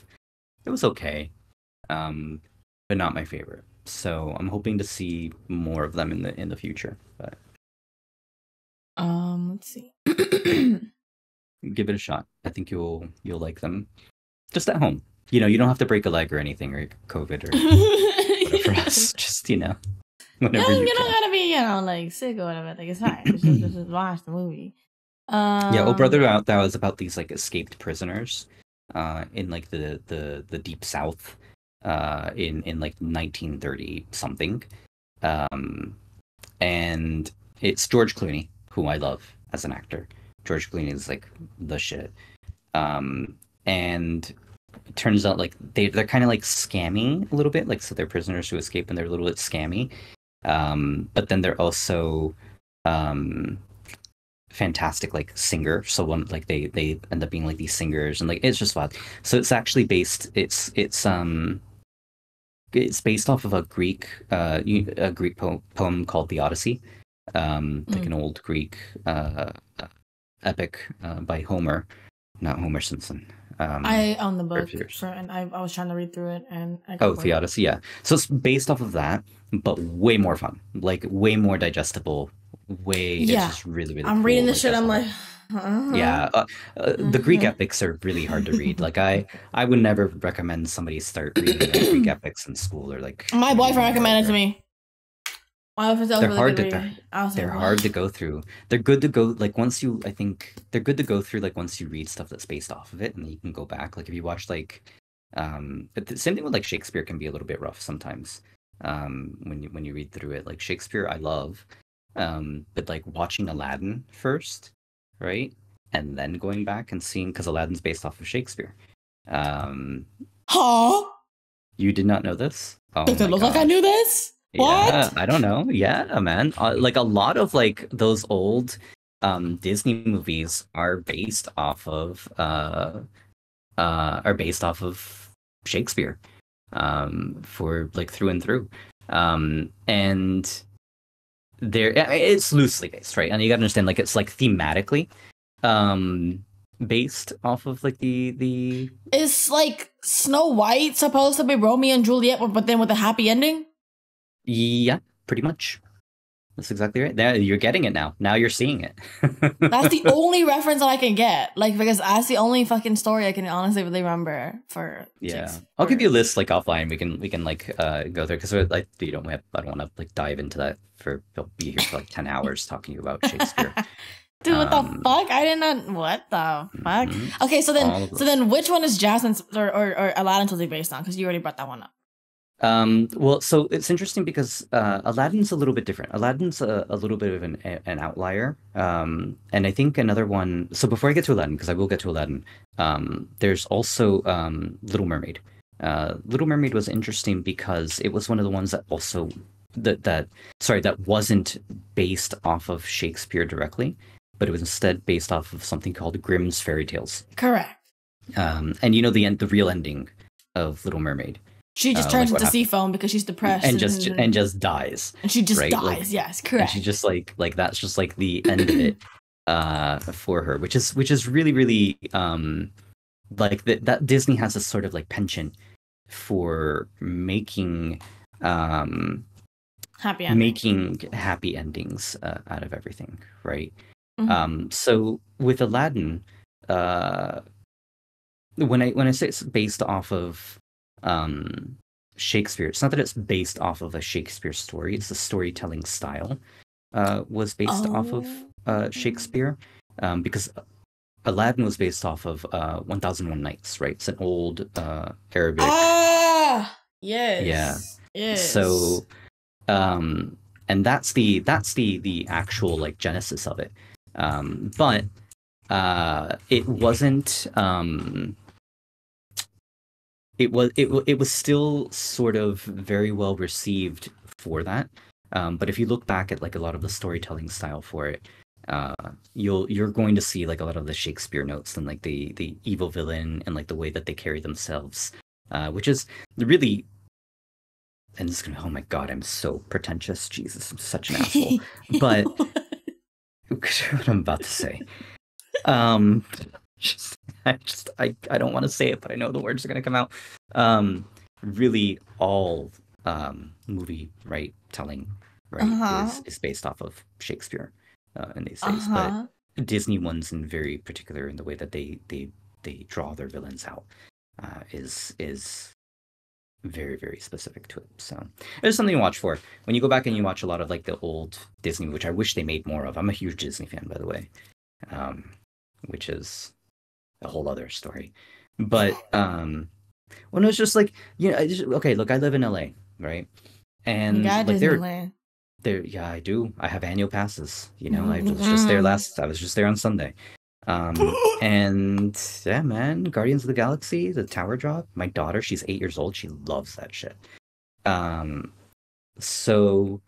It was okay, but not my favorite. So I'm hoping to see more of them in the future. But let's see. Give it a shot. I think you'll like them. Just at home. You don't have to break a leg or anything, or COVID or whatever for us. Just whenever you don't gotta be, like sick or whatever. Like it's fine. Just watch the movie. Yeah, Oh Brother Out Thou is about these like escaped prisoners, in like the deep South, in like 1930 something, and it's George Clooney, who I love as an actor. George Clooney is like the shit, and it turns out like they're kind of like scammy a little bit, like so they're prisoners who escape and they're a little bit scammy. But then they're also fantastic like singer. So one like they end up being like these singers and like it's just fun. So it's actually based it's based off of a Greek poem called the Odyssey. Like an old Greek epic by Homer, not Homer Simpson. I own the book and I was trying to read through it and the Odyssey, yeah. So it's based off of that, but way more fun, like way more digestible. It's just really, really. I'm reading this shit. I'm like, Yeah, the Greek epics are really hard to read. Like I would never recommend somebody start reading like Greek epics in school or like My boyfriend reading recommended it to or me. My boyfriend said it was they're really good hard to reading. I was like, they're what? hard to go through. They're good to go like once you I think they're good to go through like once you read stuff that's based off of it and then you can go back. Like if you watch like but the same thing with like Shakespeare can be a little bit rough sometimes. When you read through it. Like Shakespeare I love. But like watching Aladdin first, right? And then going back and seeing because Aladdin's based off of Shakespeare. Um Huh? you did not know this? Oh Does it my look like I knew gosh. this? Yeah, What? I don't know. Yeah, man. Like a lot of like those old Disney movies are based off of Shakespeare for like through and through. And it's loosely based, right? And you got to understand like it's like thematically um based off of like the Is like Snow White supposed to be Romeo and Juliet, but then with a happy ending? yeah, pretty much. That's exactly right. There, you're getting it now. Now you're seeing it. That's the only reference that I can get. Like, because that's the only fucking story I can honestly really remember for. Yeah, I'll give you a list like offline. We can like go there because like you don't have I don't want to like dive into that for we'll be here for like 10 hours talking about Shakespeare. Dude, what the fuck? I did not. What the fuck? Mhm. Okay, so then which one is Jasmine's or Aladdin totally based on? Because you already brought that one up. Well, so it's interesting because Aladdin's a little bit different. Aladdin's a little bit of an outlier. And I think another one. So before I get to Aladdin, because I will get to Aladdin, there's also Little Mermaid. Little Mermaid was interesting because it was one of the ones that also that wasn't based off of Shakespeare directly, but it was instead based off of something called Grimm's fairy tales. Correct. And you know the real ending of Little Mermaid. She just turns into sea foam because she's depressed and just dies. And she just right? dies. Like, yes, correct. And she just like that's just like the end of it for her, which is really really like that Disney has this sort of like penchant for making happy endings out of everything, right? So with Aladdin, when I say it's based off of Shakespeare, it's not that it's based off of a Shakespeare story, it's the storytelling style was based off of Shakespeare, because Aladdin was based off of 1001 Nights, right? It's an old Arabic. Yes. Yeah. Yes. So and that's the actual like genesis of it. But it wasn't it was still sort of very well received for that. But if you look back at like a lot of the storytelling style for it, you're going to see like a lot of the Shakespeare notes and like the evil villain and like the way that they carry themselves, which is really. And this is gonna. Oh my god, I'm so pretentious. Jesus, I'm such an asshole. But what I'm about to say, I don't want to say it, but I know the words are gonna come out. Really, all movie telling is based off of Shakespeare in these days, but Disney ones in very particular in the way that they draw their villains out is very very specific to it. So there's something to watch for when you go back and you watch a lot of like the old Disney, which I wish they made more of. I'm a huge Disney fan, by the way, which is a whole other story. But well, no, it's just like okay. Look, I live in LA, right? And you got like Disneyland. There, yeah, I do. I have annual passes. You know, I was just there I was just there on Sunday. And yeah, man, Guardians of the Galaxy, the tower drop. My daughter, she's 8 years old. She loves that shit. So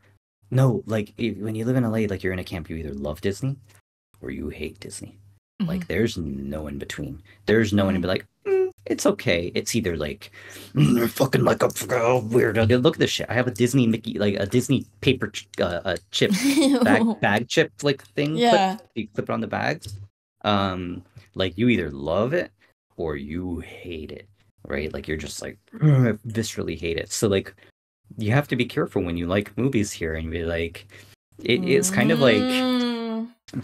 no, like when you live in LA, like you're in a camp, you either love Disney or you hate Disney. Like there's no in between. There's no one to be like, it's okay. It's either like they're fucking like a weirdo. Look at this shit. I have a Disney Mickey, like a Disney paper chip bag chip like thing. Yeah, you clip it on the bag. Like you either love it or you hate it, right? Like you're just like viscerally hate it. So like you have to be careful when you like movies here and be like, it's kind of like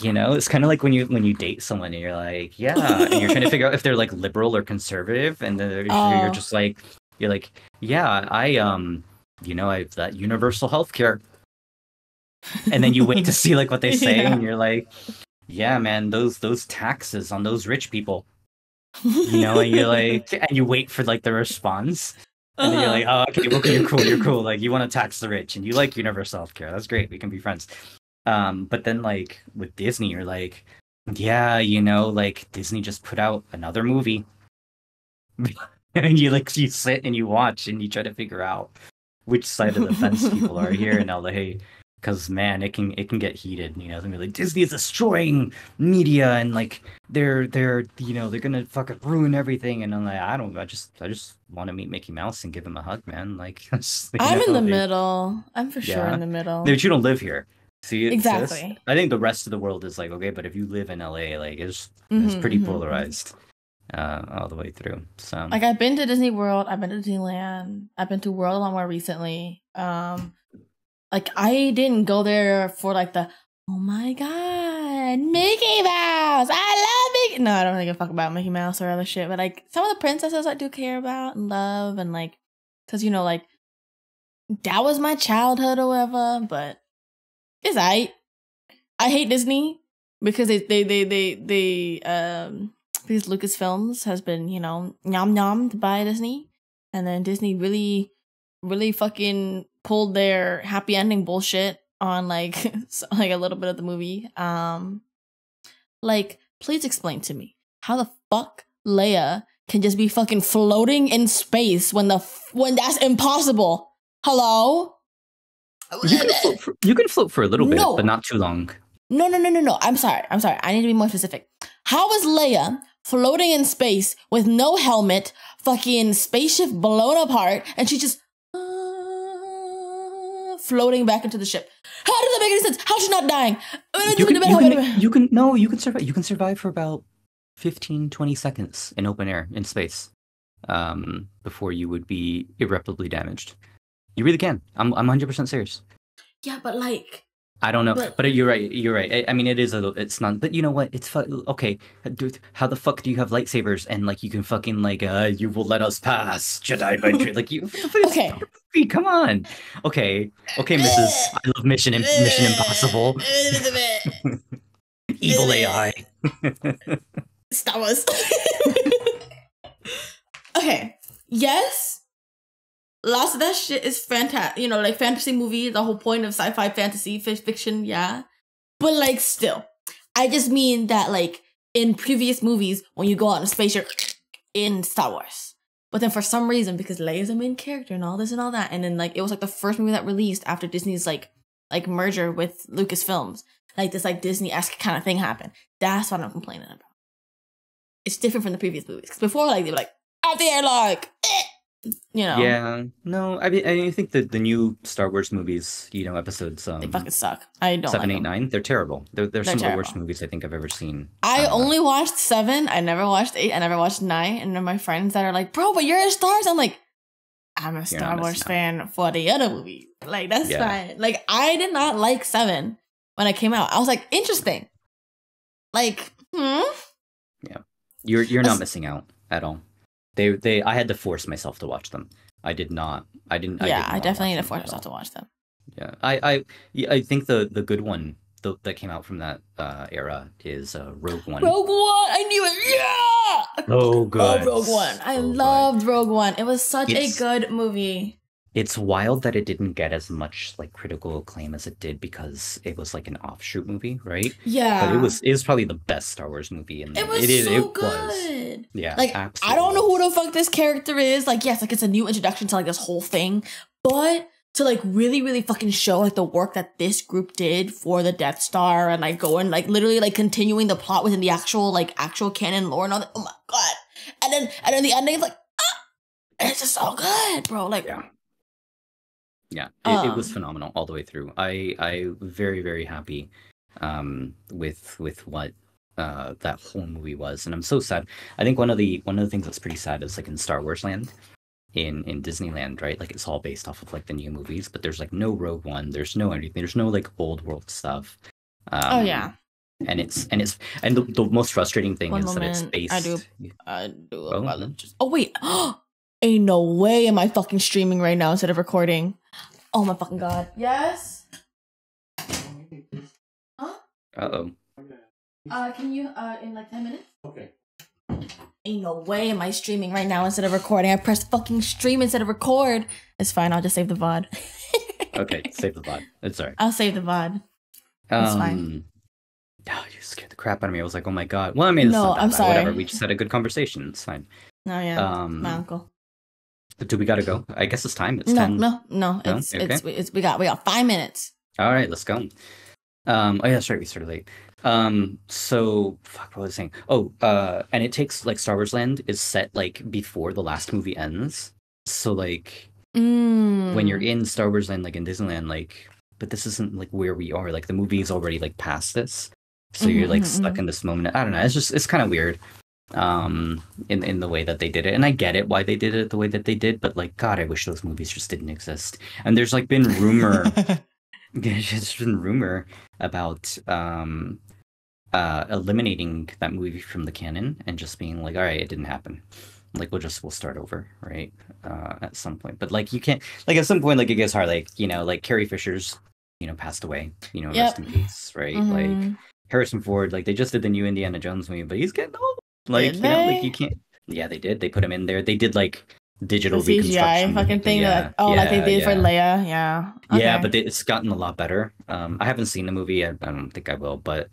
You know, it's kind of like when you date someone and you're like, yeah, and you're trying to figure out if they're like liberal or conservative, and then you're Oh. just like, you're like, yeah, I've that universal health care, and then you wait to see like what they say, Yeah. and you're like, yeah, man, those taxes on those rich people, and you're like, and you wait for like the response, and then you're like, Uh-huh. oh, okay, you're cool, like you want to tax the rich, and you like universal health care, that's great, we can be friends. But then like with Disney, you're like, yeah, like Disney just put out another movie. And you sit and you watch and you try to figure out which side of the fence people are here in LA. Because man, it can get heated, they're like Disney is destroying media and like they're gonna fucking ruin everything, and I'm like, I just want to meet Mickey Mouse and give him a hug, man. Like I'm in the middle. I'm for sure in yeah. the middle. But you don't live here. See, it's just, Exactly. I think the rest of the world is like, okay, but if you live in LA, like it's Hmm, pretty hmm. polarized all the way through. So Like I've been to Disney World, I've been to Disneyland, I've been to World a lot more recently. Like I didn't go there for like the oh my god, Mickey Mouse, I love Mickey. No, I don't really give a fuck about Mickey Mouse or other shit. But like some of the princesses I do care about and love, and like, cause like that was my childhood or whatever. But it's I hate Disney because because Lucasfilms has been nom nommed by Disney, and then Disney really fucking pulled their happy ending bullshit on like like a little bit of the movie. Like please explain to me how the fuck Leia can just be fucking floating in space when that's impossible. Hello? you can float for a little bit, No. but not too long. No. I'm sorry. I need to be more specific. How is Leia floating in space with no helmet, fucking spaceship blown apart, and she's just floating back into the ship? How does that make any sense? How's she not dying? You can survive. You can survive for about 15, 20 seconds in open air in space, before you would be irreparably damaged. You really can. I'm 100% serious. Yeah, but like, I don't know, but you're right. You're right. I mean, it is a little. It's not. But you know what? It's okay. Dude, how the fuck do you have lightsabers and like you can fucking like you will let us pass Jedi by trade like you? Okay. Come on. Okay. Mrs. I love Mission Impossible. Evil AI. Star Wars. Okay. Yes. Lots of that shit is fantastic. Like fantasy movie, the whole point of sci-fi fantasy fiction, yeah. But like still, I just mean that like in previous movies, when you go out in space, you're in Star Wars. But then for some reason, because Leia's the main character and all this and all that, and then like it was like the first movie that released after Disney's like merger with Lucasfilms, like this like Disney-esque kind of thing happened. That's what I'm complaining about. It's different from the previous movies. Because before, like they were like out there, like. Yeah, no, I mean, I think the new Star Wars movies, episodes, they fucking suck. I don't 7, like 8, 9, they're terrible. They're some of the worst terrible. movies I think I've ever seen. I only watched 7. I never watched 8. I never watched 9. And then my friends that are like, bro, but you're a Star Wars. I'm like, I'm a Star Wars fan for the other movies. Like, that's fine. Like, I did not like 7 when it came out. I was like, interesting. Like, Yeah. You're not missing out at all. I had to force myself to watch them. I didn't. I definitely need to force myself to watch them. Yeah, I think the good one that came out from that era is Rogue One. Rogue One, I knew it. Yeah. Oh, good. Oh, Rogue One. I loved Rogue One. It was such a good movie. It's wild that it didn't get as much like critical acclaim as it did because it was like an offshoot movie, right? Yeah. But it was probably the best Star Wars movie, and it was so good. Yeah, like absolutely. I don't know who the fuck this character is. Like, yes, like it's a new introduction to like this whole thing, but to like really, really fucking show like the work that this group did for the Death Star and like going like literally like continuing the plot within the actual canon lore and all that. Oh my god! And then the ending is like, it's just so good, bro. Like. Yeah, it was phenomenal all the way through. I very, very happy with what that whole movie was, and I'm so sad. I think one of the things that's pretty sad is like in Star Wars land, in Disneyland, right? Like it's all based off of like the new movies, but there's like no Rogue One, there's no anything, there's no like old world stuff. Oh yeah. and the most frustrating thing One is that it's moment. based. I do Oh, apologize. Oh wait. Ain't no way am I fucking streaming right now instead of recording. Oh my fucking god. Yes. Huh? Uh-oh. Can you in like 10 minutes? Okay. Ain't no way am I streaming right now instead of recording. I pressed fucking stream instead of record. It's fine. I'll just save the VOD. Okay, save the VOD. It's alright. I'll save the VOD. It's fine. Oh, you scared the crap out of me. I was like, oh my god. Well, I mean, it's No, not that I'm bad. sorry. Whatever. We just had a good conversation. It's fine. No, yeah. My uncle. Do we gotta go? I guess it's time. It's No, 10. no. It's we got 5 minutes. All right, let's go. Oh yeah, that's right. We started late. So fuck, what was I saying? Oh, and it takes like Star Wars Land is set like before the last movie ends. So like when you're in Star Wars Land, like in Disneyland, like, but this isn't like where we are. Like the movie is already like past this, so you're like stuck in this moment. I don't know. It's kind of weird. In the way that they did it, and I get it why they did it the way that they did, but like, God, I wish those movies just didn't exist. And there's like been rumor. There's been rumor about eliminating that movie from the canon and just being like, all right, it didn't happen. Like we'll start over, right? At some point. But like you can't, like at some point, like it gets hard. Like, you know, like Carrie Fisher's, you know, passed away, you know, rest in peace, right? Like Harrison Ford, like they just did the new Indiana Jones movie, but he's getting old. Like, you know, like you can't. Yeah, they did. They put him in there. They did like digital the CGI reconstruction fucking thing. Yeah, like they did for Leia. Yeah. Okay. Yeah, but it's gotten a lot better. I haven't seen the movie. I don't think I will, but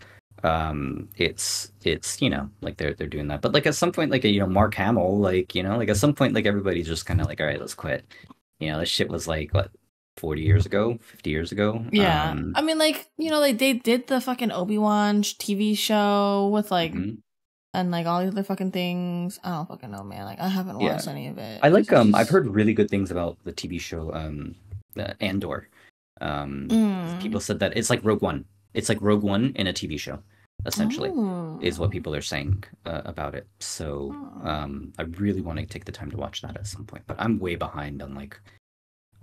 it's you know, like they're doing that. But like at some point, like, you know, Mark Hamill, like, you know, like at some point, like everybody's just kind of like, all right, let's quit. You know, this shit was like what, 40 years ago, 50 years ago. Yeah. I mean, like, you know, like they did the fucking Obi-Wan TV show with like and like all these other fucking things. I don't fucking know, man. Like I haven't watched any of it. I like I've heard really good things about the TV show Andor. People said that it's like Rogue One. It's like Rogue One in a TV show, essentially, is what people are saying about it. So I really want to take the time to watch that at some point. But I'm way behind on like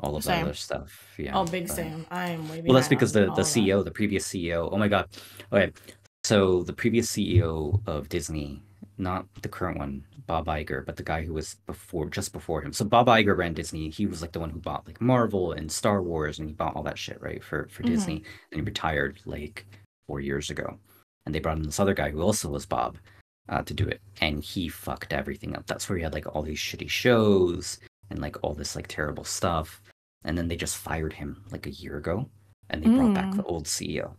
all of that other stuff. Yeah. Oh, big Sam. I am way behind. Well, that's because the CEO, the previous CEO. Oh my god. Okay. So the previous CEO of Disney, not the current one, Bob Iger, but the guy who was just before him. So Bob Iger ran Disney. He was like the one who bought like Marvel and Star Wars, and he bought all that shit, right, for Disney. And he retired like 4 years ago. And they brought in this other guy who also was Bob to do it. And he fucked everything up. That's where he had like all these shitty shows and like all this like terrible stuff. And then they just fired him like a year ago, and they brought back the old CEO.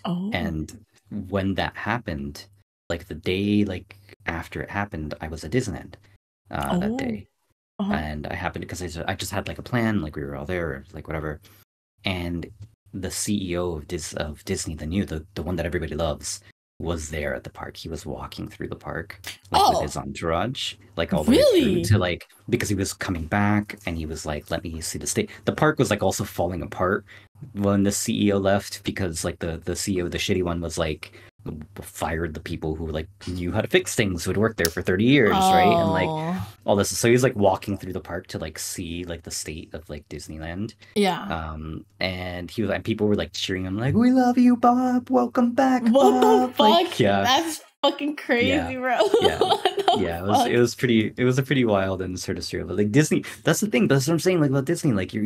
And when that happened, like the day like after it happened, I was at Disneyland that day, and I happened because I just had like a plan, like we were all there, like whatever, and the CEO of Disney, the one that everybody loves, was there at the park. He was walking through the park like with his entourage, like all the way through to like, because he was coming back, and he was like, let me see the state. The park was like also falling apart when the CEO left, because like the CEO, the shitty one, was like fired the people who like knew how to fix things, who had worked there for 30 years, right? And like all this. So he's like walking through the park to like see like the state of like Disneyland. Yeah. And he was like, people were like cheering him like, "We love you, Bob. Welcome back, what Bob." The fuck? Like, yeah. That's fucking crazy, bro. Yeah. It was a pretty wild and sort of surreal. But like Disney, that's the thing. That's what I'm saying. Like about Disney, like you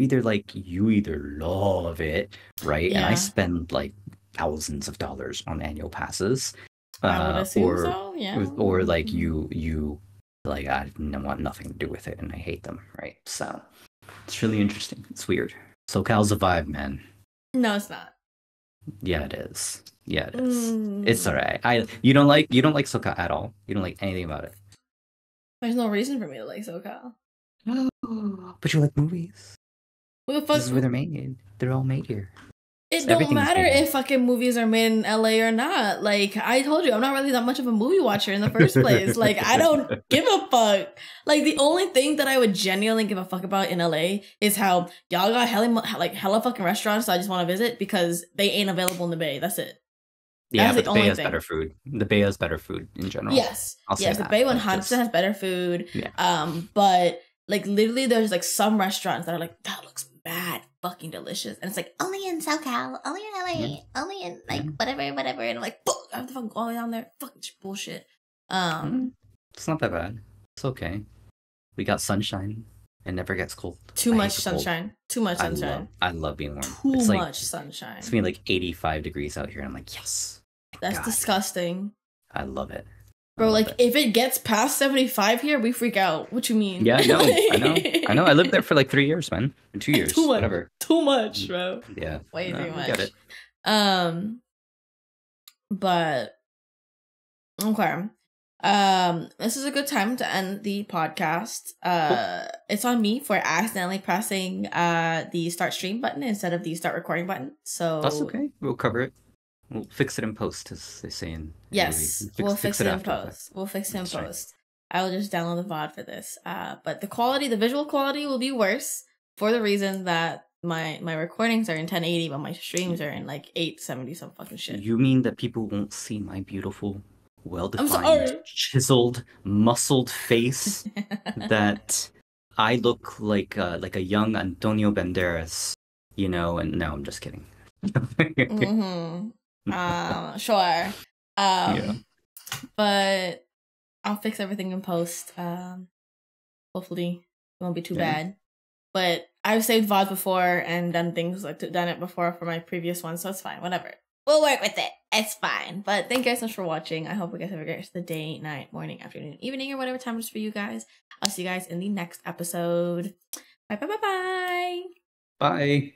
either love it, right? And I spend like thousands of dollars on annual passes, I would assume so. Yeah. Or like you like, I want nothing to do with it, and I hate them, right? So it's really interesting. It's weird. SoCal's a vibe, man. No, it's not. Yeah, it is. Yeah, it is. It's alright. You don't like SoCal at all. You don't like anything about it. There's no reason for me to like SoCal. But you like movies. What the fuck? This is where they're made. They're all made here. It don't matter if fucking movies are made in LA or not. Like, I told you, I'm not really that much of a movie watcher in the first place. Like, I don't give a fuck. Like, the only thing that I would genuinely give a fuck about in LA is how y'all got hella fucking restaurants that I just want to visit because they ain't available in the Bay. That's it. Yeah, but the Bay has better food. The Bay has better food in general. Yes. The Bay 100% has better food. Yeah. But, like, literally there's, like, some restaurants that are like, that looks bad fucking delicious. And it's like, only in SoCal, only in LA, only in like whatever. And I'm like, fuck, I have to fucking go all the way down there. Fucking bullshit. It's not that bad. It's okay. We got sunshine. It never gets cold. Too much sunshine. Too much sunshine. I love being warm. Too much sunshine. It's been like 85 degrees out here. And I'm like, yes. That's disgusting. I love it. Bro, like, if it gets past 75 here, we freak out. What you mean? Yeah, I know. I lived there for like 3 years, man. 2 years. Too much. Whatever. Too much, bro. Yeah. Way too much. Get it. But okay. This is a good time to end the podcast. It's on me for accidentally pressing the start stream button instead of the start recording button. So that's okay. We'll cover it. We'll fix it in post, as they say in yes, we'll fix it in post. We'll fix it in That's post. I will just download the VOD for this. But the visual quality will be worse for the reason that my recordings are in 1080, but my streams are in like 870 some fucking shit. You mean that people won't see my beautiful, well-defined, chiseled, muscled face? That I look like a young Antonio Banderas, you know? And no, I'm just kidding. Sure. But I'll fix everything in post. Hopefully it won't be too bad. But I've saved VOD before and done it before for my previous one, so it's fine. Whatever. We'll work with it. It's fine. But thank you guys so much for watching. I hope you guys have a great rest of the day, night, morning, afternoon, evening, or whatever time it is for you guys. I'll see you guys in the next episode. Bye. Bye.